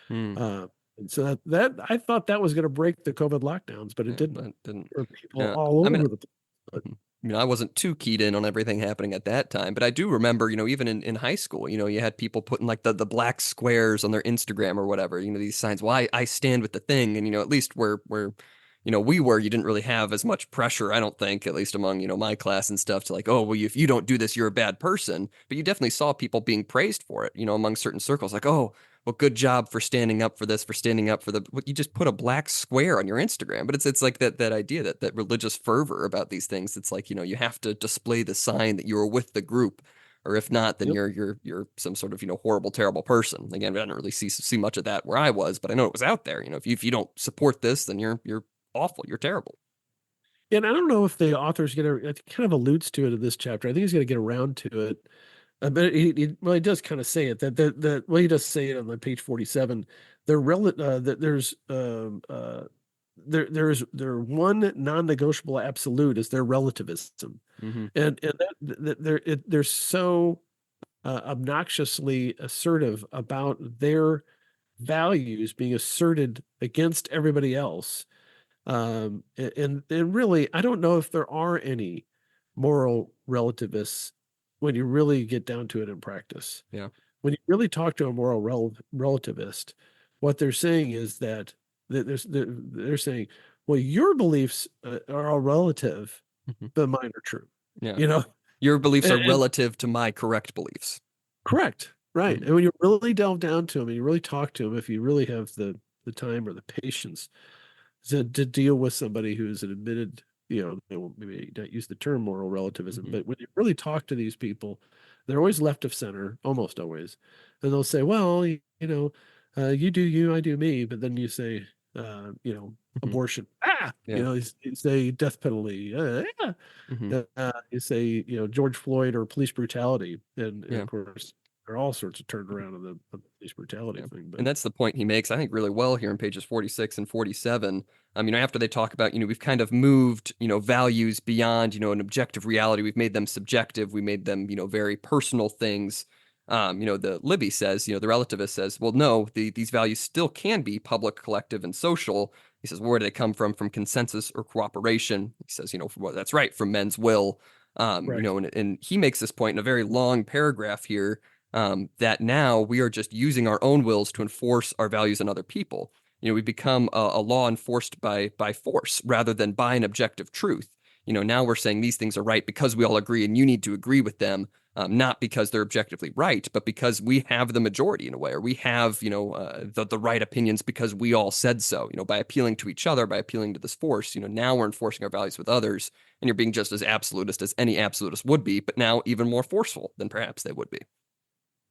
Mm, Uh, and so that I thought that was going to break the COVID lockdowns, but it yeah, didn't. but didn't. There were people Yeah. all I mean, over the place. But mhm. I wasn't too keyed in on everything happening at that time, but I do remember, even in high school, you had people putting like the black squares on their Instagram or whatever, these signs. Well, I stand with the thing, and at least where we were, you didn't really have as much pressure, I don't think, at least among my class and stuff, to like, oh well, if you don't do this, you're a bad person. But you definitely saw people being praised for it, among certain circles, like, oh, well, good job for standing up for this, for standing up for the. What, you just put a black square on your Instagram, but it's like that idea that religious fervor about these things. It's like you have to display the sign that you are with the group, or if not, then yep. you're some sort of horrible, terrible person. Again, I didn't really see much of that where I was, but I know it was out there. If you don't support this, then you're awful. You're terrible. And I don't know if the author's going to, it kind of alludes to it in this chapter. I think he's going to get around to it. But well, he does kind of say it well, he does say it on like page 47. That there's one non-negotiable absolute is their relativism. Hmm. And they're so obnoxiously assertive about their values being asserted against everybody else. And really, I don't know if there are any moral relativists when you really get down to it in practice. Yeah. When you really talk to a moral relativist, what they're saying is that they're saying, well, your beliefs are all relative, Hmm. but mine are true. Yeah. You know, Your beliefs are and relative to my correct beliefs. correct, right? Hmm. And when you really delve down to them and you really talk to them, if you really have the time or the patience to deal with somebody who's an admitted, they won't maybe not use the term moral relativism, Hmm. but when you really talk to these people, they're always left of center, almost always. And they'll say, well, you do you, I do me. But then you say, Hmm. abortion, Yeah. you say death penalty, yeah. Hmm. You say, George Floyd or police brutality. And Yeah. of course, there are all sorts of turned around on the police brutality Yeah. thing. And But that's the point he makes, I think, really well here in pages 46 and 47. After they talk about, we've kind of moved, values beyond, an objective reality. We've made them subjective. We made them, very personal things. The Libby says, the relativist says, well, no, these values still can be public, collective, and social. He says, well, where do they come from? From consensus or cooperation? He says, well, that's right, from men's will. correct. And he makes this point in a very long paragraph here, that now we are just using our own wills to enforce our values on other people. We become a law enforced by force rather than by an objective truth. Now we're saying these things are right because we all agree, and you need to agree with them, not because they're objectively right, but because we have the majority in a way, or we have the right opinions because we all said so. By appealing to each other, by appealing to this force, now we're enforcing our values with others, and you're being just as absolutist as any absolutist would be, but now even more forceful than perhaps they would be.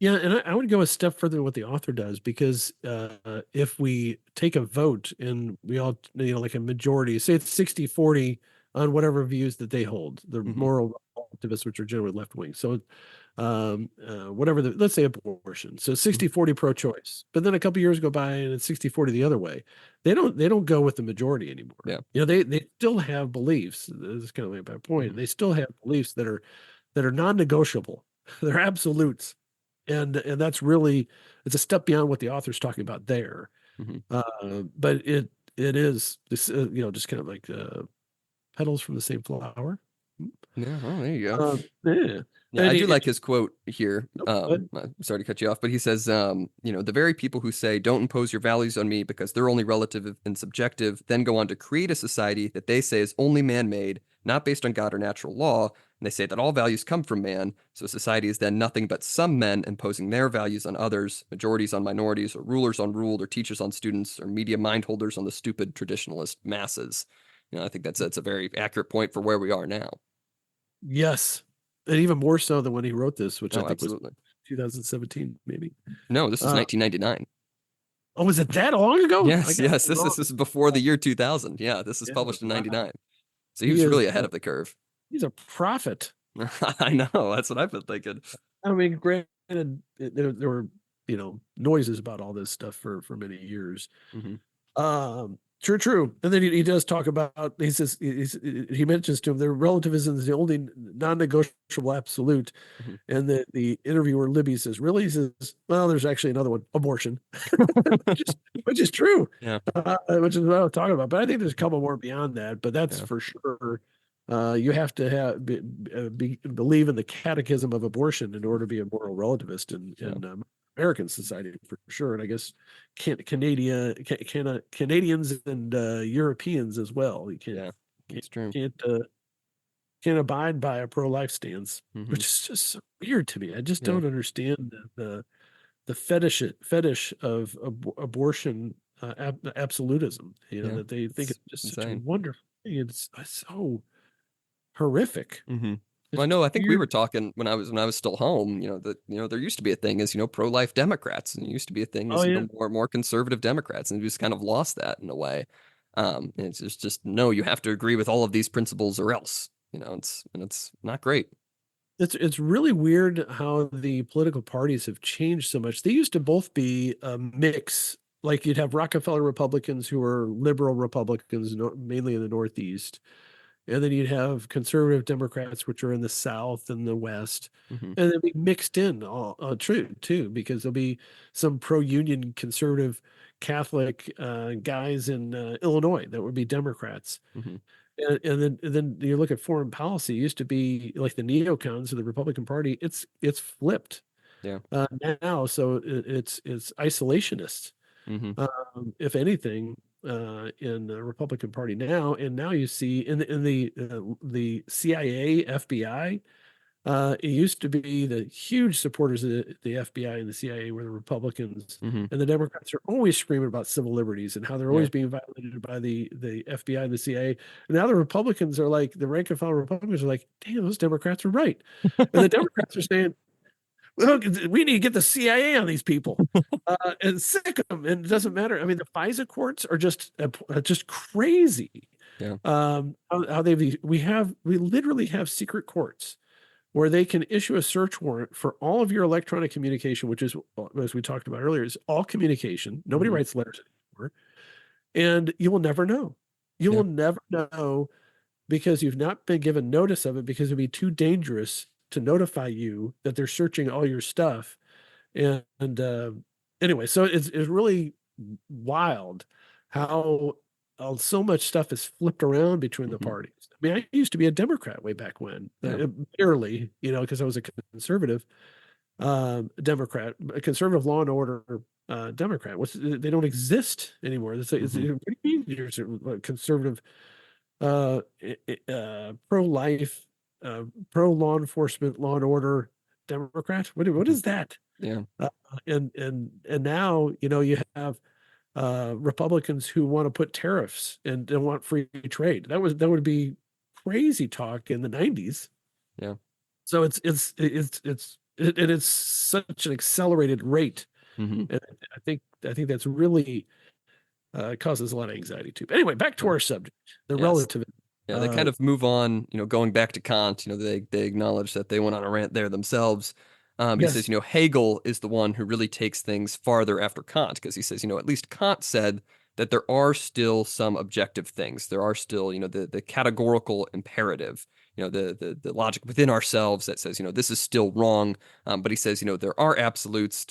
Yeah, and I would go a step further than what the author does because if we take a vote and we all, like a majority, say it's 60-40 on whatever views that they hold, the Hmm. moral relativists, which are generally left wing. So, whatever let's say abortion. So 60-40 pro choice. But then a couple years go by and it's 60-40 the other way. They don't go with the majority anymore. Yeah. They still have beliefs. This is kind of like my point. Hmm. They still have beliefs that are non-negotiable. They're absolutes, and that's really, it's a step beyond what the author's talking about there. Hmm. But it is this, just kind of like petals from the same flower. Yeah, well, there you go. Yeah. Yeah, And I do like his quote here. but Sorry to cut you off, but he says, the very people who say, don't impose your values on me because they're only relative and subjective, then go on to create a society that they say is only man-made, not based on God or natural law. And they say that all values come from man. So society is then nothing but some men imposing their values on others, majorities on minorities, or rulers on ruled, or teachers on students, or media mind holders on the stupid traditionalist masses. I think that's a very accurate point for where we are now. Yes. And even more so than when he wrote this, which I Oh, think was absolutely. 2017, maybe. No, this was Uh, 1999. oh, was it that long ago? I Yes, got it yes. This wrong. is before the year 2000. Yeah, this is Yeah, published in wow. 99. So he He was is, really ahead of the curve. he's a prophet. I know. That's what I've been thinking. I mean, granted, there were, noises about all this stuff for many years. Hmm. True, true. And then he does talk about, he says, he mentions to him that relativism is the only non-negotiable absolute. Hmm. And the interviewer Libby says, really? He says, well, there's actually another one, abortion, which is, which is true, Yeah, which is what I'm talking about. But I think there's a couple more beyond that. But that's yeah, for sure. You have to believe in the catechism of abortion in order to be a moral relativist yeah, in American society for sure. And I guess Canadians and Europeans as well. You yeah. can't That's true. can't uh, can't abide by a pro-life stance, Hmm. which is just so weird to me. I just Yeah, don't understand the fetish of abortion absolutism. yeah. That they think it's It's just such a insane. wonderful thing. It's so horrific. Hmm. Well, It's I just know. I think we were weird. talking when I was still home. That there used to be a thing as pro-life Democrats, and there used to be a thing Oh as yeah, more conservative Democrats, and we just kind of lost that in a way. And it's just no, you have to agree with all of these principles or else. It's not great. it's really weird how the political parties have changed so much. They used to both be a mix. Like you'd have Rockefeller Republicans who are liberal Republicans, mainly in the Northeast. And then you'd have conservative Democrats, which are in the South and the West, Hmm. and they'll be mixed in all true too, because there'll be some pro-union conservative Catholic guys in Illinois that would be Democrats. Hmm. And then you look at foreign policy, it used to be like the neocons of the Republican Party. It's flipped Yeah. now, so it's isolationists Hmm. if anything, in the Republican Party now. And now you see in the CIA, FBI. It used to be the huge supporters of the FBI and the CIA were the Republicans, Hmm. and the Democrats are always screaming about civil liberties and how they're Yeah. always being violated by the FBI and the CIA. And now the Republicans are like the rank and file Republicans are like, damn, those Democrats are right, and the Democrats are saying, look, we need to get the CIA on these people and sick them. And it doesn't matter. I mean, the FISA courts are just crazy. Yeah. How we literally have secret courts where they can issue a search warrant for all of your electronic communication, which is, as we talked about earlier, is all communication. Nobody Hmm. writes letters anymore, and you will never know. You Yeah. will never know because you've not been given notice of it because it'd be too dangerous to notify you that they're searching all your stuff. And anyway, so it's really wild how so much stuff is flipped around between the Hmm. parties. I mean, I used to be a Democrat way back when, Yeah. barely, because I was a conservative Democrat, a conservative law and order Democrat. They don't exist anymore. What Hmm. do you mean you're a conservative uh, pro-life, pro law enforcement, law and order Democrat? What Hmm. is that? Yeah. Uh, and now you have Republicans who want to put tariffs and don't want free trade. That would be crazy talk in the 90s. Yeah. So it's such an accelerated rate, Hmm. and I think that's really causes a lot of anxiety too. But anyway, back to Yeah. our subject, the Yes. relative. Yeah, they Uh, kind of move on, going back to Kant, they acknowledge that they went on a rant there themselves. But he says, yes. Hegel is the one who really takes things farther after Kant, because he says, at least Kant said that there are still some objective things. There are still, the categorical imperative, the logic within ourselves that says, this is still wrong. But he says, there are absolutes,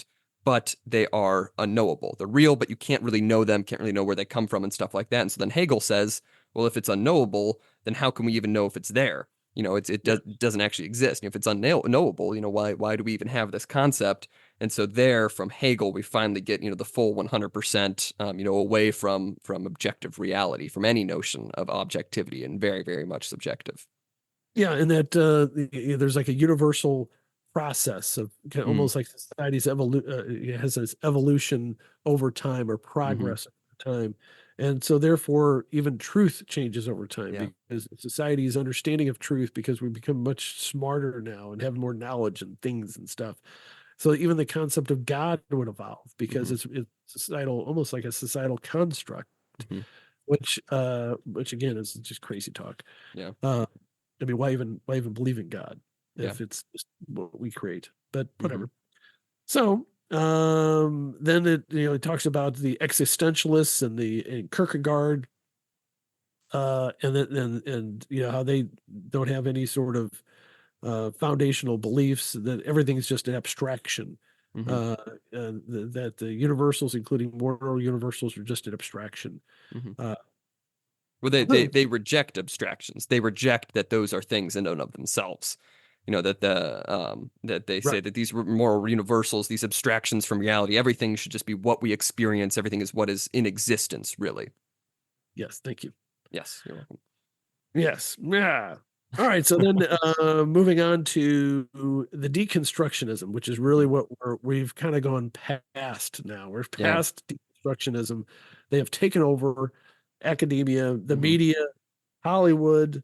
but they are unknowable. They're real, but you can't really know them, can't really know where they come from and stuff like that. And so then Hegel says, well, if it's unknowable, then how can we even know if it's there? Doesn't actually exist. If it's unknowable, why do we even have this concept? And so there, from Hegel, we finally get the full 100%, away from objective reality, from any notion of objectivity, and very very much subjective. Yeah, and that there's like a universal process of Mm-hmm. almost like society's has this evolution over time or Mm-hmm. progress over time. And so therefore even truth changes over time Yeah. because society's understanding of truth, because we become much smarter now and have more knowledge and things and stuff. So even the concept of God would evolve because Hmm. it's societal, almost like a societal construct, Hmm. which again is just crazy talk. Yeah. Uh, I mean, why even believe in God Yeah. if it's just what we create? But Hmm. whatever. So then it talks about the existentialists and Kierkegaard, and then and how they don't have any sort of foundational beliefs, that everything's just an abstraction. Hmm. Uh, that the universals, including moral universals, are just an abstraction. Hmm. Uh, Well, they reject abstractions. They reject that those are things in and of themselves. That they right. say that these moral universals, these abstractions from reality, everything should just be what we experience. Everything is what is in existence, really. Yes. Thank you. Yes, you're welcome. Yes. Yeah. All right. So then moving on to the deconstructionism, which is really what we've kind of gone past now. We're Yeah. past deconstructionism. They have taken over academia, the Hmm. media, Hollywood,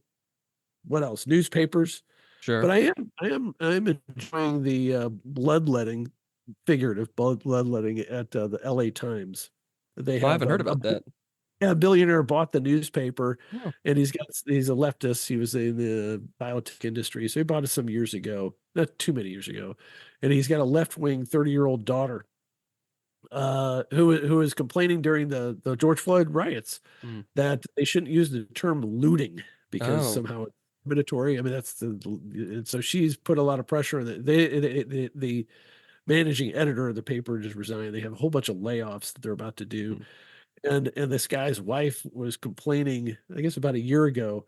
what else? Newspapers. Sure. But I'm enjoying the bloodletting, figurative bloodletting at the LA Times. They Oh, I have haven't heard about that. yeah, a billionaire bought the newspaper, Oh. and he's a leftist. He was in the biotech industry, so he bought it some years ago, not too many years ago, and he's got a left wing 30-year-old daughter, who is complaining during the George Floyd riots Mm. that they shouldn't use the term looting because Oh. somehow it's discriminatory. I mean, and so she's put a lot of pressure on the managing editor of the paper just resigned. They have a whole bunch of layoffs that they're about to do. Mm. And this guy's wife was complaining, I guess about a year ago,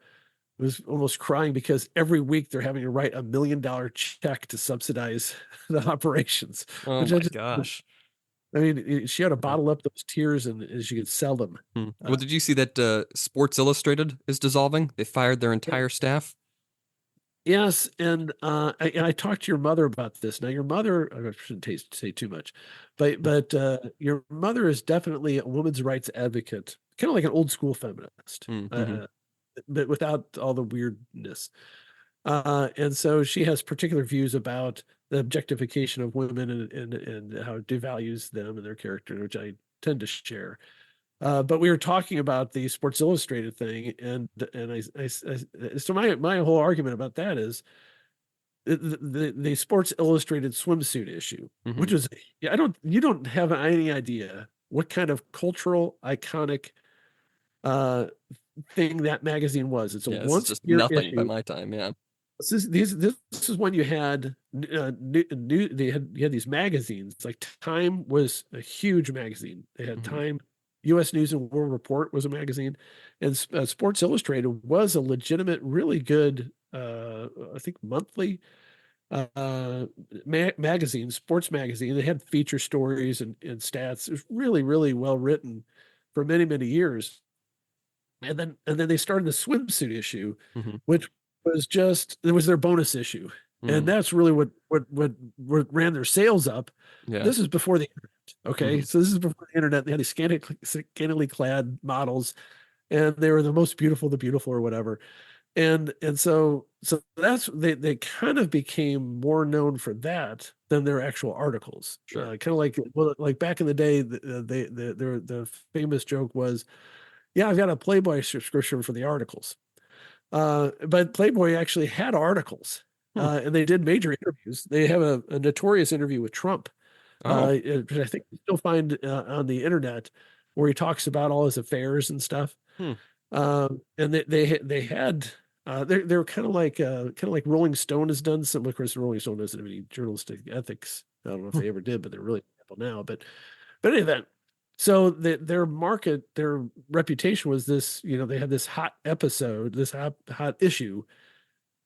was almost crying because every week they're having to write $1 million check to subsidize the operations, Oh which my gosh. I mean, she had to Yeah. bottle up those tears and she could sell them. Hmm. Uh, Well, did you see that Sports Illustrated is dissolving? They fired their yeah. entire staff. Yes, and I talked to your mother about this. Now, your mother, I shouldn't say too much, but your mother is definitely a women's rights advocate, kind of like an old school feminist, Mm-hmm. but without all the weirdness. And so she has particular views about the objectification of women and how it devalues them and their character, which I tend to share. But we were talking about the Sports Illustrated thing, and so my whole argument about that is the Sports Illustrated swimsuit issue, Hmm. which is, yeah, you don't have any idea what kind of cultural iconic uh thing that magazine was. It's a Yeah, this is once just a year nothing by issue. my time. Yeah. This is when you had you had these magazines. Like Time was a huge magazine. They had Hmm. Time, U.S. News and World Report was a magazine, and Sports Illustrated was a legitimate, really good, I think monthly magazine, sports magazine. They had feature stories and stats. It was really, really well written for many, many years. And then they started the swimsuit issue, Hmm. which was just it was their bonus issue, and Mm. that's really what ran their sales up. Yeah. This is before the internet. Okay, Hmm. so this is before the internet. They had these scantily clad models, and they were the most beautiful, the beautiful, or whatever. And so that's they kind of became more known for that than their actual articles. Sure. Kind of like, well, like back in the day, the famous joke was, yeah, I've got a Playboy subscription for the articles. But Playboy actually had articles, Hmm. and they did major interviews. They have a notorious interview with Trump, Oh. which I think you still find on the internet, where he talks about all his affairs and stuff. Hmm. And they had they're kind of like Rolling Stone has done some. Of course, Rolling Stone doesn't have any journalistic ethics. I don't know if Hmm. they ever did, but they're really example now. But any event, so their market, their reputation was this. They had this hot episode, this hot issue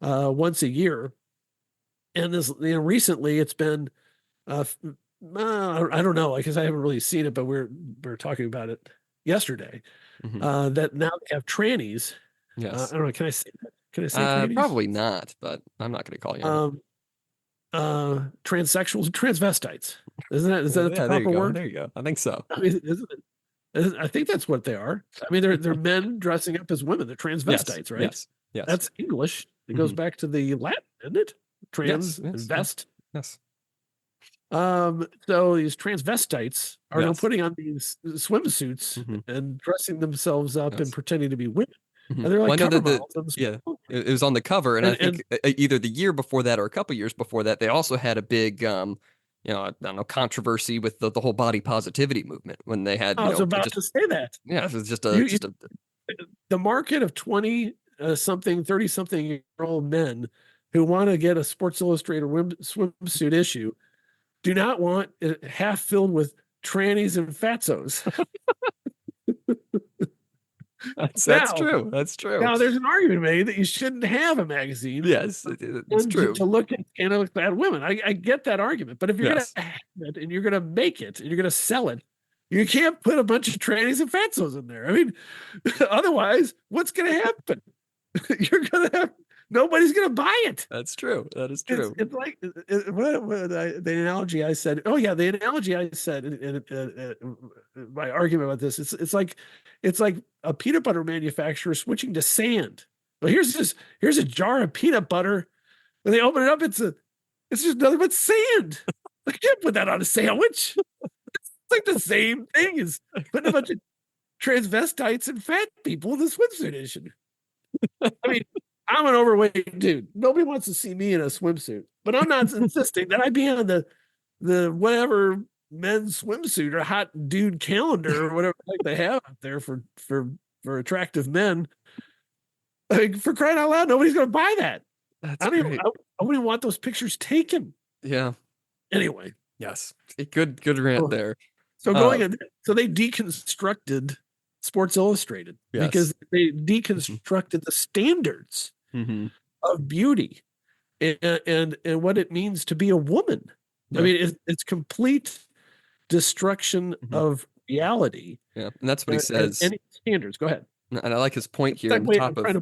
once a year, and this recently it's been I don't know because I haven't really seen it, but we're talking about it yesterday. Hmm. That now they have trannies. I Yes. don't know. Can I say that? Can I say trannies? Probably not, but I'm not going to call you on it. Um, transsexuals, transvestites. Isn't that is Well, that the yeah, there you proper go. word? There you go. I think so. I mean, isn't it? I think that's what they are. I mean, they're men dressing up as women. They're Yes, transvestites, right? yes, yes. That's English. It goes Hmm. back to the Latin, isn't it? Yes, Trans and yes, yes, vest. yes, So these transvestites are now yes. putting on these swimsuits Hmm. and dressing themselves up and Yes. pretending to be women, Hmm. and they're Well, like I know cover that the models on the yeah, sport. it was on the cover, and I And think either the year before that or a couple years before that, they also had a big I don't know, controversy with the whole body positivity movement when they had, I was it about just to say that yeah, it was just you, a you just a the market of 20 something 30 something year old men who want to get a Sports Illustrated swimsuit issue do not want it half filled with trannies and fatzos. that's now true. That's true. Now, there's an argument made that you shouldn't have a magazine Yes, it's and true. to look at scantily clad women. I get that argument, but if you're going Yes. to have it and you're going to make it and you're going to sell it, you can't put a bunch of trannies and fatzos in there. I mean, otherwise, what's going to happen? You're going to have nobody's going to buy it. That's true. That is It's true. it's like the analogy I said. Oh yeah, the analogy I said my argument about this. It's like a peanut butter manufacturer switching to sand. Well, here's a jar of peanut butter. When they open it up, it's just nothing but sand. I can't put that on a sandwich. It's like the same thing as putting a bunch of transvestites and fat people in the swimsuit issue. I mean, I'm an overweight dude. Nobody wants to see me in a swimsuit, but I'm not insisting that I be on the whatever men's swimsuit or hot dude calendar or whatever like they have out there for attractive men. I mean, for crying out loud, nobody's going to buy that. That's I don't even. great. I wouldn't want those pictures taken Yeah. anyway. Yes. Good rant So, there. so Uh, going in, so they deconstructed Sports Illustrated yes. because they Hmm. deconstructed the standards Hmm. of beauty and what it means to be a woman. I Yeah. mean, it's complete destruction Hmm. of reality Yeah. And that's what he and says. any standards. Go ahead. And I like his point here in the Segue. top I'm of trying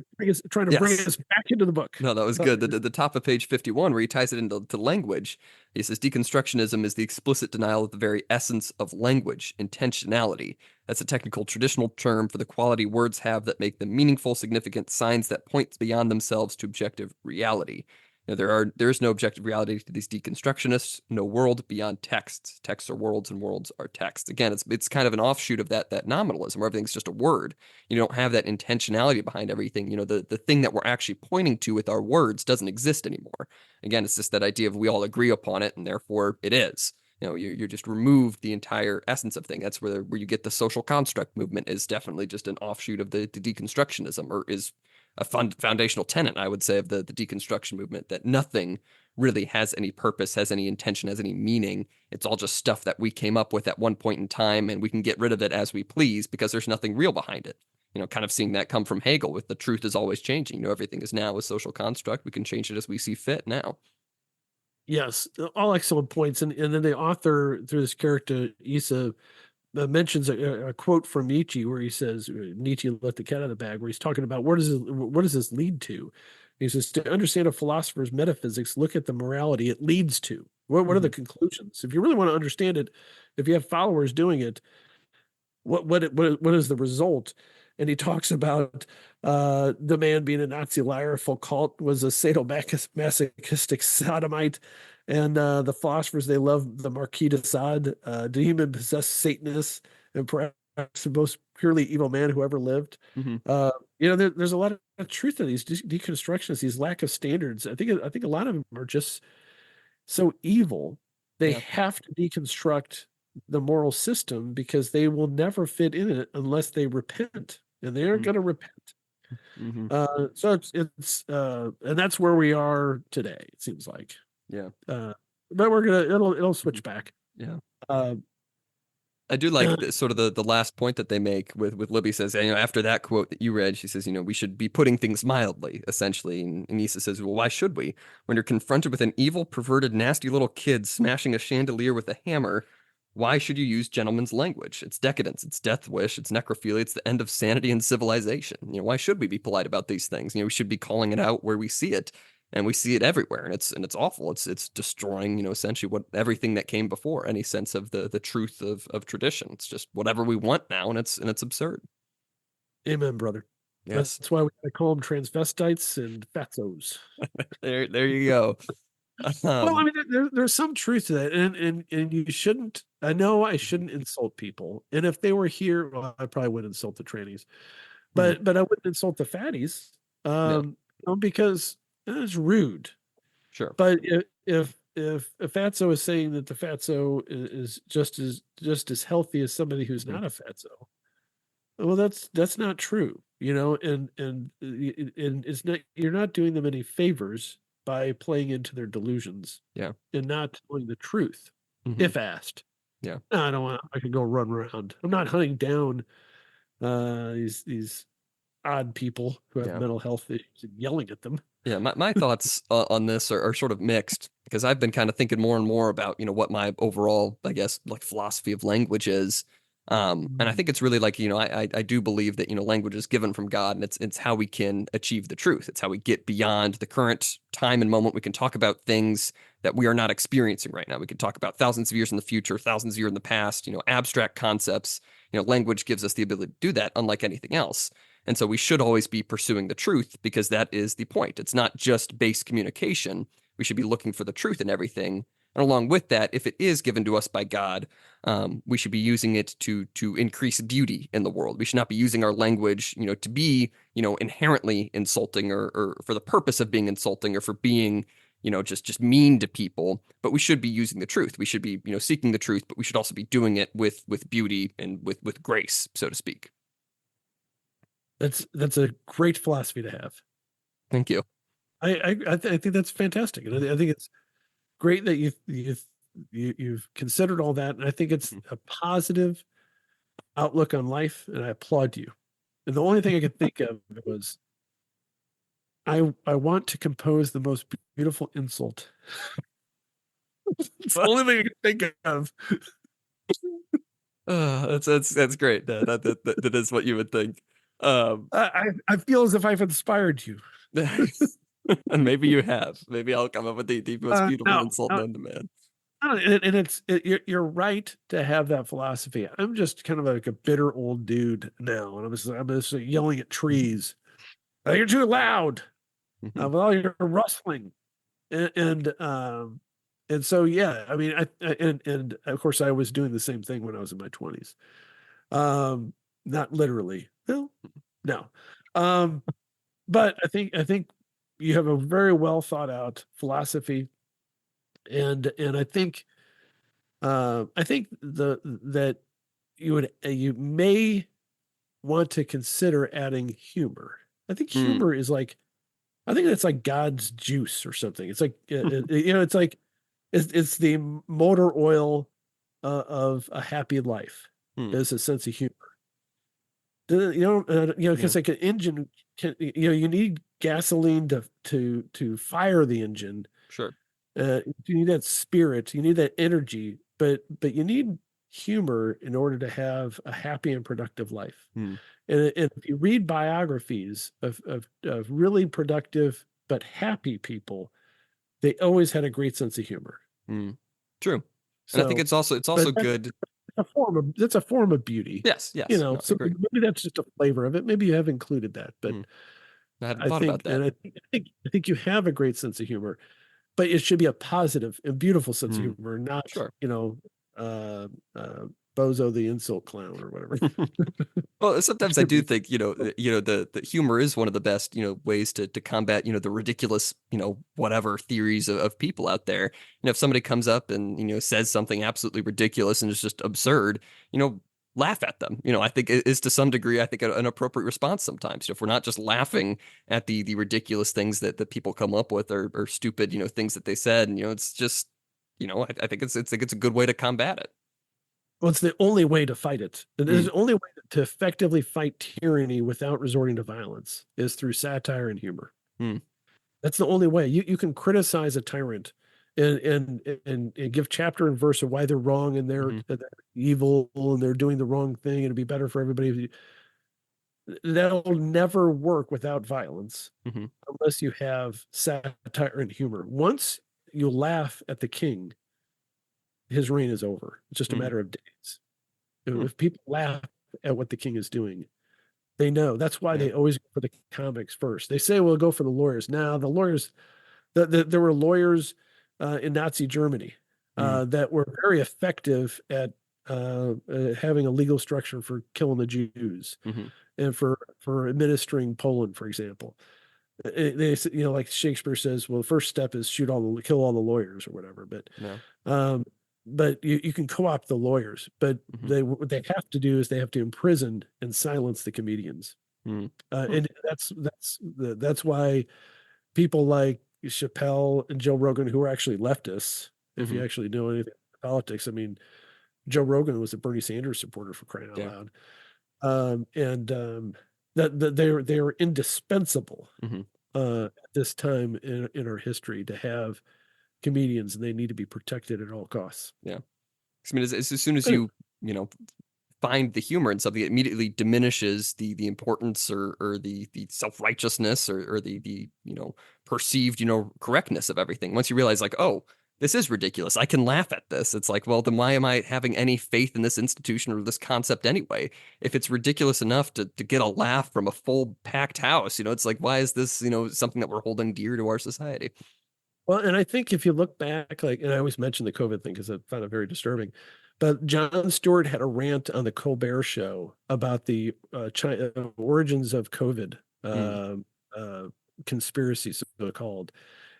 to bring yes. us back into the book. No, that was good. The top of page 51, where he ties it into to language, he says deconstructionism is the explicit denial of the very essence of language, intentionality. That's a technical traditional term for the quality words have that make them meaningful, significant signs that point beyond themselves to objective reality. There is no objective reality to these deconstructionists, no world beyond texts. Texts are worlds and worlds are texts. Again, it's kind of an offshoot of that nominalism where everything's just a word. You don't have that intentionality behind everything. The thing that we're actually pointing to with our words doesn't exist anymore. Again, it's just that idea of we all agree upon it and therefore it is. You're just removed the entire essence of thing. That's where you get the social construct movement is definitely just an offshoot of the deconstructionism, or is a foundational tenet, I would say, of the deconstruction movement, that nothing really has any purpose, has any intention, has any meaning. It's all just stuff that we came up with at one point in time, and we can get rid of it as we please because there's nothing real behind it. Kind of seeing that come from Hegel with the truth is always changing. Everything is now a social construct. We can change it as we see fit now. Yes, all excellent points. And then the author, through this character, Isa, mentions a quote from Nietzsche where he says, Nietzsche let the cat out of the bag, where he's talking about what does this lead to? He says, to understand a philosopher's metaphysics, look at the morality it leads to. What are the Mm-hmm. conclusions? If you really want to understand it, if you have followers doing it, what is the result? And he talks about the man being a Nazi liar. Foucault was a sadomasochistic sodomite, and the philosophers they love the Marquis de Sade, demon possessed Satanists, and perhaps the most purely evil man who ever lived. Mm-hmm. There's a lot of truth in these deconstructionists, these lack of standards. I think a lot of them are just so evil. They Yeah. have to deconstruct the moral system because they will never fit in it unless they repent, and they aren't going to repent. Mm-hmm. So it's and that's where we are today. It seems like, Yeah. but it'll switch back. Yeah. Uh, I do like uh, sort of the last point that they make with Libby says, after that quote that you read, she says, we should be putting things mildly, essentially. And Nisa says, well, why should we? When you're confronted with an evil, perverted, nasty little kid smashing a chandelier with a hammer, why should you use gentleman's language? It's decadence, it's death wish, it's necrophilia, it's the end of sanity and civilization. Why should we be polite about these things? We should be calling it out where we see it. and we see it everywhere, and it's awful. It's destroying, essentially what everything that came before, any sense of the truth of tradition. It's just whatever we want now, and it's absurd. Amen, brother. Yes. That's why we call them transvestites and fatzos. There you go. Well, I Um, mean, there's some truth to that, and you shouldn't. I know I shouldn't insult people, and if they were here, well, I probably would insult the trannies, mhm, but I wouldn't insult the fatties, yeah, because it's rude. sure. But if a fatso is saying that the fatso is just as healthy as somebody who's Mhm, not a fatso, well, that's not true, and it's not, you're not doing them any favors by playing into their delusions yeah. and not telling the truth Mhm, if asked. yeah. No, I don't want. I could go run around. I'm not hunting down these odd people who have Yeah. mental health issues and yelling at them. Yeah, my thoughts on this are sort of mixed because I've been kind of thinking more and more about, what my overall, I guess, like philosophy of language is. And I Mm. think it's really like, I do believe that, language is given from God, and it's how we can achieve the truth. It's how we get beyond the current time and moment. We can talk about things that we are not experiencing right now. We can talk about thousands of years in the future, thousands of years in the past, abstract concepts. Language gives us the ability to do that, unlike anything else. And so we should always be pursuing the truth because that is the point. It's not just base communication. We should be looking for the truth in everything. And along with that, if it is given to us by God, we should be using it to increase beauty in the world. We should not be using our language, to be, inherently insulting or for the purpose of being insulting or for being, just mean to people. But we should be using the truth. We should be, seeking the truth, but we should also be doing it with beauty and with grace, so to speak. That's a great philosophy to have. Thank you. I think that's fantastic, and I think it's great that you've considered all that, and I think it's Mhm. a positive outlook on life, and I applaud you. And the only thing I could think of was I want to compose the most beautiful insult. It's the only thing I could think of. That's great. That is what you would think. Um, I feel as if I've inspired you. and maybe you have. Maybe I'll come up with the most beautiful No, insult no, known to man. no, and you're right to have that philosophy. I'm just kind of like a bitter old dude now, and I'm just yelling at trees. You're too loud. Mhm. With all your rustling, and and, um, and so yeah, I mean, and of course I was doing the same thing when I was in my 20s. Um, Not literally. No, no. Um, but I think you have a very well thought out philosophy, and I think the that you may want to consider adding humor. I think Mm. humor is like, I think that's like God's juice or something. It's like, it's like it's the motor oil of a happy life. Mm. Is a sense of humor. Yeah, Because like an engine you need gasoline to fire the engine. sure. You need that spirit, you need that energy, but you need humor in order to have a happy and productive life. Mm. And if you read biographies of really productive but happy people, they always had a great sense of humor. Mm. True. And I think So, it's but also good. that's a form of beauty. Yes, yes. No, I So agree. maybe that's just a flavor of it. Maybe you have included that, but Mm. I hadn't I thought about think, that. and I think you have a great sense of humor, but it should be a positive and beautiful sense of Mm. humor, not, Sure. uh, Bozo the insult clown or whatever. Well, sometimes I Should do be. think, the humor is one of the best, ways to combat, the ridiculous, whatever theories of people out there. If somebody comes up and, says something absolutely ridiculous and is just absurd, laugh at them. I think it is to some degree, I think an appropriate response sometimes. If we're not just laughing at the ridiculous things that people come up with or stupid, things that they said, and, it's just, I think it's a good way to combat it. Well, it's the only way to fight it. And Mm, the only way to effectively fight tyranny without resorting to violence is through satire and humor. mm, That's the only way. You can criticize a tyrant and give chapter and verse of why they're wrong and they're, mhm, they're evil and they're doing the wrong thing and it'd be better for everybody. that'll never work without violence Hmm. unless you have satire and humor. Once you laugh at the king, his reign is over. It's just a Hmm. matter of days. Hmm. If people laugh at what the king is doing, they know. That's why Yeah. they always go for the comics first. They say, "We'll go for the lawyers." Now, the lawyers, there were lawyers in Nazi Germany Hmm. that were very effective at having a legal structure for killing the Jews Hmm. and for administering Poland, for example. They, like Shakespeare says, well, the first step is kill all the lawyers or whatever. No. Um, but you can co-opt the lawyers. But Hmm. what they have to do is they have to imprison and silence the comedians. Hmm. Hmm. And that's why people like Chappelle and Joe Rogan, who are actually leftists, if Hmm. you actually know anything about politics. I mean, Joe Rogan was a Bernie Sanders supporter, for crying out Yeah. loud. And that they were indispensable Hmm. at this time in our history to have comedians, and they need to be protected at all costs. Yeah. I mean, as soon as But you know, find the humor in something, it immediately diminishes the importance or the self-righteousness or the perceived correctness of everything. Once you realize like, oh, this is ridiculous, I can laugh at this. It's like, well, then why am I having any faith in this institution or this concept anyway? If it's ridiculous enough to get a laugh from a full packed house, it's like, why is this something that we're holding dear to our society? well, and I think if you look back, like, and I always mention the COVID thing because I found it very disturbing. But Jon Stewart had a rant on the Colbert Show about the origins of COVID Mm, uh, conspiracy, so called.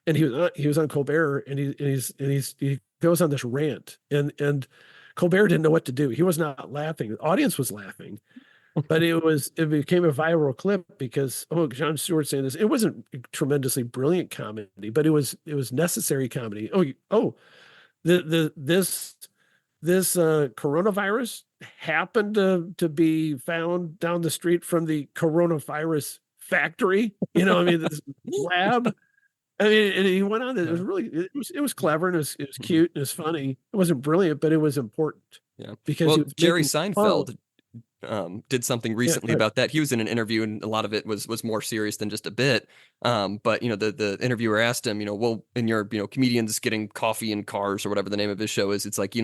And he was on Colbert, and he goes on this rant, and Colbert didn't know what to do. He was not laughing. The audience was laughing, but it became a viral clip because, oh, Jon Stewart saying this. It wasn't tremendously brilliant comedy, but it was necessary comedy. Oh, this coronavirus happened to be found down the street from the coronavirus factory. I mean, this lab. I mean, and he went on. It was yeah. really, it was clever, and it was Mhm. cute and it was funny. It wasn't brilliant, but it was important Yeah. because Well, he was Jerry making fun. Seinfeld did something Yeah, recently about that. He was in an interview, and a lot of it was more serious than just a bit. But the interviewer asked him, well, in your comedians getting coffee in cars or whatever the name of his show is, it's like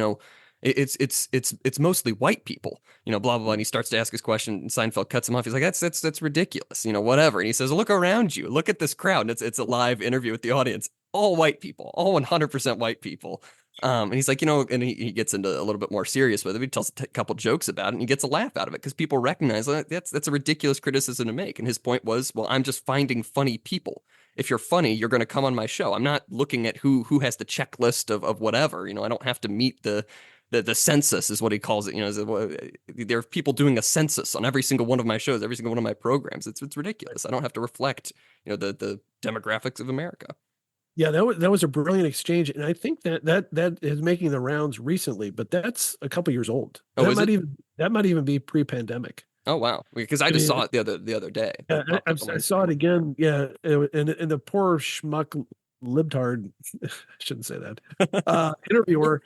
it's mostly white people, blah blah blah. And he starts to ask his question, and Seinfeld cuts him off. He's like, that's ridiculous, whatever. And he says, look around you, look at this crowd. And it's a live interview with the audience, all white people, all 100% white people. And he's like, and he gets into a little bit more serious with it. He tells a couple jokes about it, and he gets a laugh out of it because people recognize that's a ridiculous criticism to make. And his point was, well, I'm just finding funny people. If you're funny, you're going to come on my show. I'm not looking at who has the checklist of whatever. I don't have to meet the census is what he calls it. There are people doing a census on every single one of my shows, every single one of my programs. It's ridiculous. I don't have to reflect the demographics of America. yeah, that was a brilliant exchange, and I think that is making the rounds recently, but that's a couple years old. Oh, is it? That might even be pre-pandemic. Oh wow, because I I just saw mean, it the other day. yeah, It popped up on I my saw it screen. again. Yeah, and the poor schmuck libtard, I shouldn't say that, interviewer,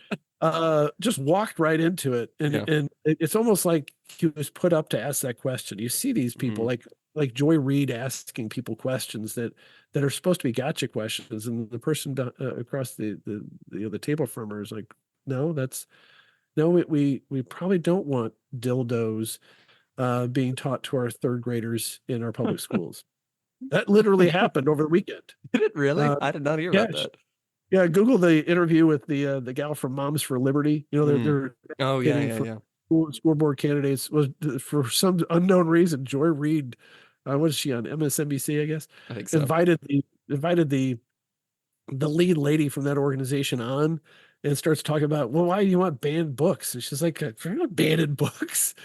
just walked right into it, Yeah. and it's almost like he was put up to ask that question. You see these people Mhm. like Joy Reid asking people questions that are supposed to be gotcha questions, and the person across the table from her is like, no, no, we probably don't want dildos being taught to our third graders in our public schools. That literally happened over the weekend. Did it really? Uh, I did not hear yeah, about that. yeah. Google the interview with the gal from Moms for Liberty. Mm. They're Oh yeah, advocating yeah, for yeah. school board candidates. Was for some unknown reason, Joy Reid, what is she on MSNBC? I guess I think so. invited the lead lady from that organization on and starts talking about, well, why do you want banned books? And she's like, we're not banning books.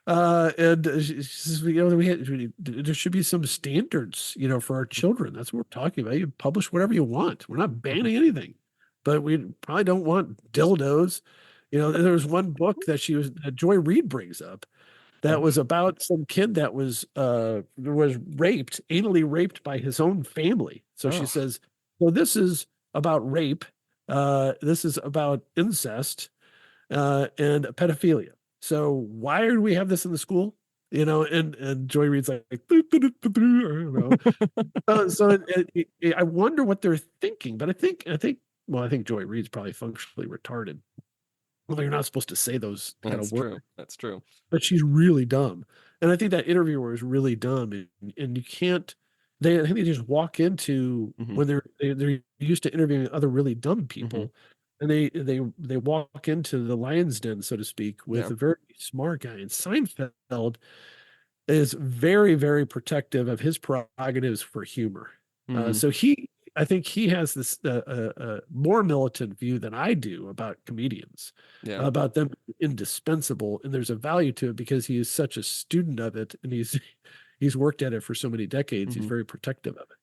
And she says, there should be some standards, for our children. That's what we're talking about. You publish whatever you want. We're not Mhm. banning anything, but we probably don't want dildos. There was one book that Joy Reid brings up that Oh. was about some kid that was raped, anally raped by his own family. So she Oh. says, well, this is about rape. This is about incest and pedophilia. So why do we have this in the school? and Joy Reid's like, I don't know. I wonder what they're thinking, but I think Joy Reid's probably functionally retarded. Well, you're not supposed to say those kind of That's words, true. That's true. but she's really dumb. And I think that interviewer is really dumb, and you can't. I think they just walk into Hmm. when they're used to interviewing other really dumb Hmm. people, and they walk into the lion's den, so to speak, with Yeah. a very smart guy. And Seinfeld is very, very protective of his prerogatives for humor. Mm, So I think he has this more militant view than I do about comedians, yeah. about them indispensable, and there's a value to it because he is such a student of it, and he's worked at it for so many decades. He's Hmm. very protective of it.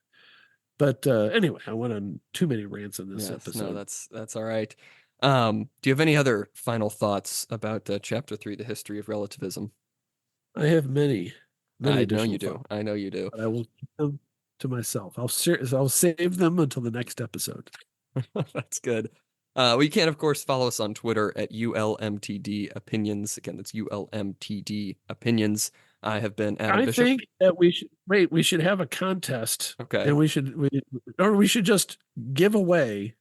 But anyway, I went on too many rants in this Yes. No, episode. that's all right. Do you have any other final thoughts about chapter 3, the history of relativism? I have many, many I know you additional do. thoughts, I know you do. but I will keep them to myself. I'll save them until the next episode. That's good. Well, you can, of course, follow us on Twitter at ULMTD Opinions. Again, that's ULMTD Opinions. I have been Adam I Bishop. think that we should have a contest, Okay. and we should just give away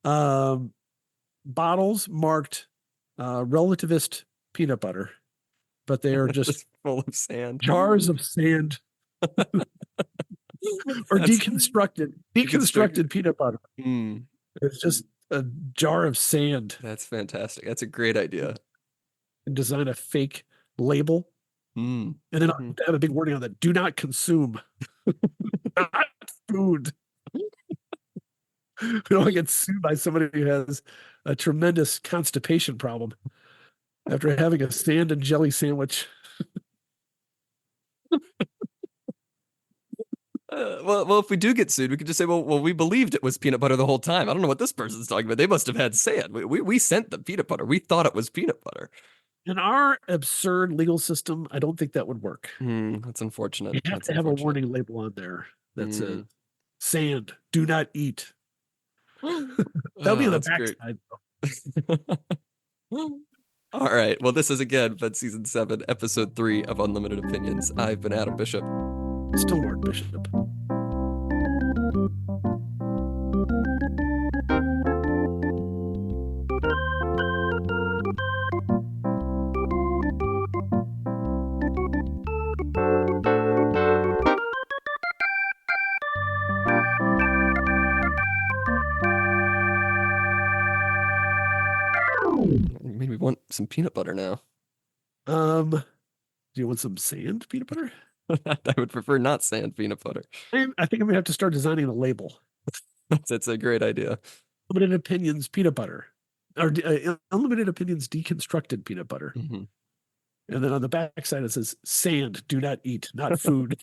um bottles marked relativist peanut butter, but they are just Just full of sand. jars of sand or That's deconstructed peanut butter. mm, It's just a jar of sand, that's fantastic. That's a great idea. and design a fake label, Mm, and then I'll mhm. have a big warning on that: do not consume, not food. We don't want to get sued by somebody who has a tremendous constipation problem after having a sand and jelly sandwich. Well, if we do get sued, we could just say, well, we believed it was peanut butter the whole time. I don't know what this person's talking about. They must have had sand. We sent them peanut butter. We thought it was peanut butter. In our absurd legal system, I don't think that would work. That's unfortunate. You have That's to have a unfortunate. warning label on there that says Mm. sand, do not eat. That'll be Oh, on the that's great. backside. All right. Well, this has again been season 7, episode 3 of Unlimited Opinions. I've been Adam Bishop. Still Mark Bishop. Maybe we want some peanut butter now. Do you want some sand peanut butter? I would prefer not sand peanut butter. I think I'm gonna have to start designing a label. That's a great idea. Unlimited Opinions peanut butter, or Unlimited Opinions deconstructed peanut butter. Mhm. And then on the back side it says sand, do not eat, not food.